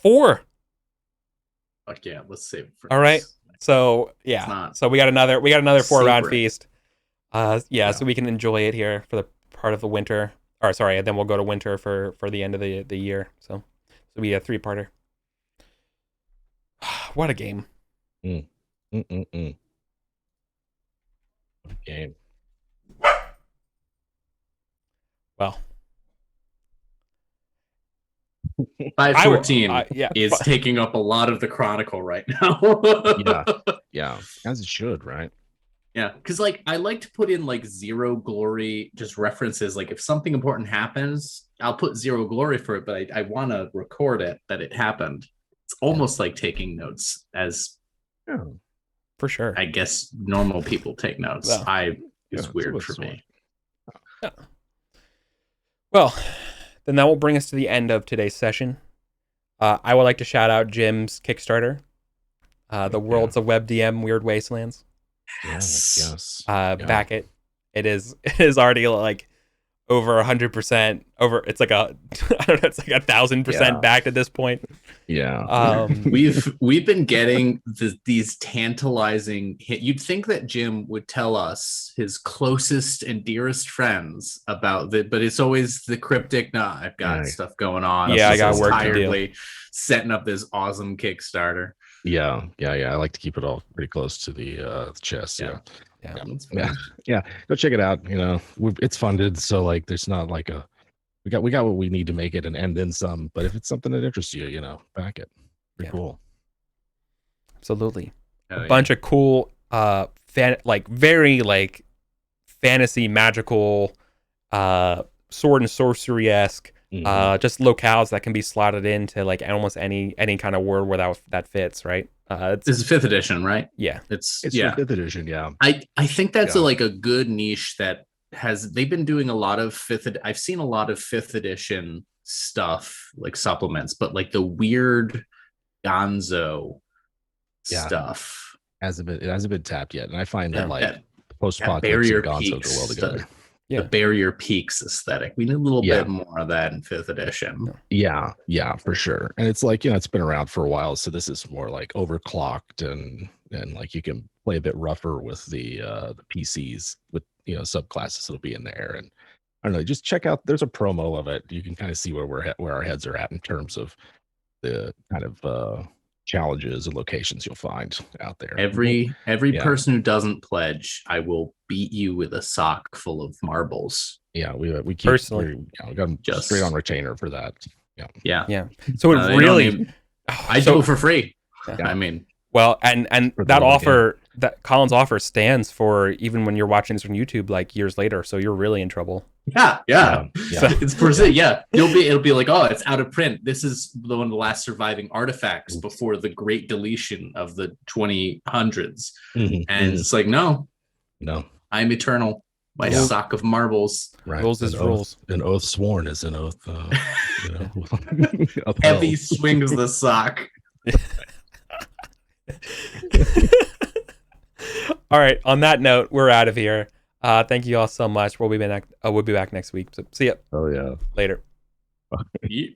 [SPEAKER 1] 4.
[SPEAKER 3] Fuck yeah, let's save it for
[SPEAKER 1] all right. So yeah. So we got another 4-round feast. So we can enjoy it here for the part of the winter. Or sorry, and then we'll go to winter for the end of the year. So we a 3-parter. What a game.
[SPEAKER 2] What a game.
[SPEAKER 1] Well,
[SPEAKER 3] 514 is taking up a lot of the chronicle right now.
[SPEAKER 2] yeah, as it should, right?
[SPEAKER 3] Yeah, because like I like to put in like 0 glory, just references. Like if something important happens, I'll put 0 glory for it, but I want to record it that it happened. It's almost like taking notes, as
[SPEAKER 1] for sure.
[SPEAKER 3] I guess normal people take notes.
[SPEAKER 1] Well,
[SPEAKER 3] it's weird for me.
[SPEAKER 1] Yeah. Well, then that will bring us to the end of today's session. I would like to shout out Jim's Kickstarter, The Worlds of Web DM Weird Wastelands.
[SPEAKER 2] Yes.
[SPEAKER 1] Back it. It is already like over 100% over. It's like I don't know. It's like 1,000% backed at this point.
[SPEAKER 2] Yeah.
[SPEAKER 3] We've been getting these tantalizing hit. You'd think that Jim would tell us his closest and dearest friends about it, but it's always the cryptic. Nah, I've got stuff going on.
[SPEAKER 1] Yeah, I got work to do.
[SPEAKER 3] Setting up this awesome Kickstarter.
[SPEAKER 2] Yeah. I like to keep it all pretty close to the chest. Yeah. Go check it out. You know, it's funded, so like, there's not like we got what we need to make it and then some. But if it's something that interests you, you know, back it. Pretty cool.
[SPEAKER 1] Absolutely. A bunch of cool, very like fantasy, magical, sword and sorcery-esque. Just locales that can be slotted into like almost any kind of word where that fits, right?
[SPEAKER 3] This is 5th edition, right?
[SPEAKER 1] Yeah,
[SPEAKER 3] it's
[SPEAKER 2] 5th edition. Yeah,
[SPEAKER 3] I think that's a good niche that they've been doing a lot of 5th. I've seen a lot of 5th edition stuff like supplements, but like the weird Gonzo stuff
[SPEAKER 2] it hasn't been tapped yet, and I find that like
[SPEAKER 3] post-apocalypse
[SPEAKER 2] and Gonzo go well together.
[SPEAKER 3] The Barrier Peaks aesthetic. We need a little bit more of that in 5th edition.
[SPEAKER 2] Yeah, for sure. And it's like, you know, it's been around for a while, so this is more like overclocked and like you can play a bit rougher with the PCs with, you know, subclasses that'll be in there, and I don't know. Just check out. There's a promo of it. You can kind of see where our heads are at in terms of the kind of challenges and locations you'll find out there.
[SPEAKER 3] Every
[SPEAKER 2] Yeah.
[SPEAKER 3] person who doesn't pledge, I will beat you with a sock full of marbles.
[SPEAKER 2] Yeah, we keep
[SPEAKER 1] Personally.
[SPEAKER 2] we got them
[SPEAKER 3] Just-
[SPEAKER 2] straight on retainer for that. Yeah.
[SPEAKER 1] Yeah. So it
[SPEAKER 3] They don't
[SPEAKER 1] really,
[SPEAKER 3] even- I do it for free.
[SPEAKER 1] Yeah.
[SPEAKER 3] I mean,
[SPEAKER 1] well, and
[SPEAKER 2] For
[SPEAKER 1] that
[SPEAKER 2] the
[SPEAKER 1] offer, that Colin's offer stands for even when you're watching this on YouTube like years later. So you're really in trouble.
[SPEAKER 3] yeah.
[SPEAKER 2] Yeah.
[SPEAKER 3] It's for sale. Yeah, it'll be like, oh, it's out of print. This is one of the last surviving artifacts before the great deletion of the 2000s.
[SPEAKER 2] Mhm,
[SPEAKER 3] And
[SPEAKER 2] mhm.
[SPEAKER 3] it's like, no,
[SPEAKER 2] No,
[SPEAKER 3] I'm eternal. My
[SPEAKER 2] Yeah.
[SPEAKER 3] sock of marbles.
[SPEAKER 2] right.
[SPEAKER 1] Rules is
[SPEAKER 2] An oath-
[SPEAKER 1] rules.
[SPEAKER 2] An oath sworn is an oath. Upheld.
[SPEAKER 3] Heavy swings the sock.
[SPEAKER 1] All right. On that note, we're out of here. Thank you all so much. We'll be back next week. So see ya
[SPEAKER 2] Oh yeah.
[SPEAKER 1] later.
[SPEAKER 3] Yeah.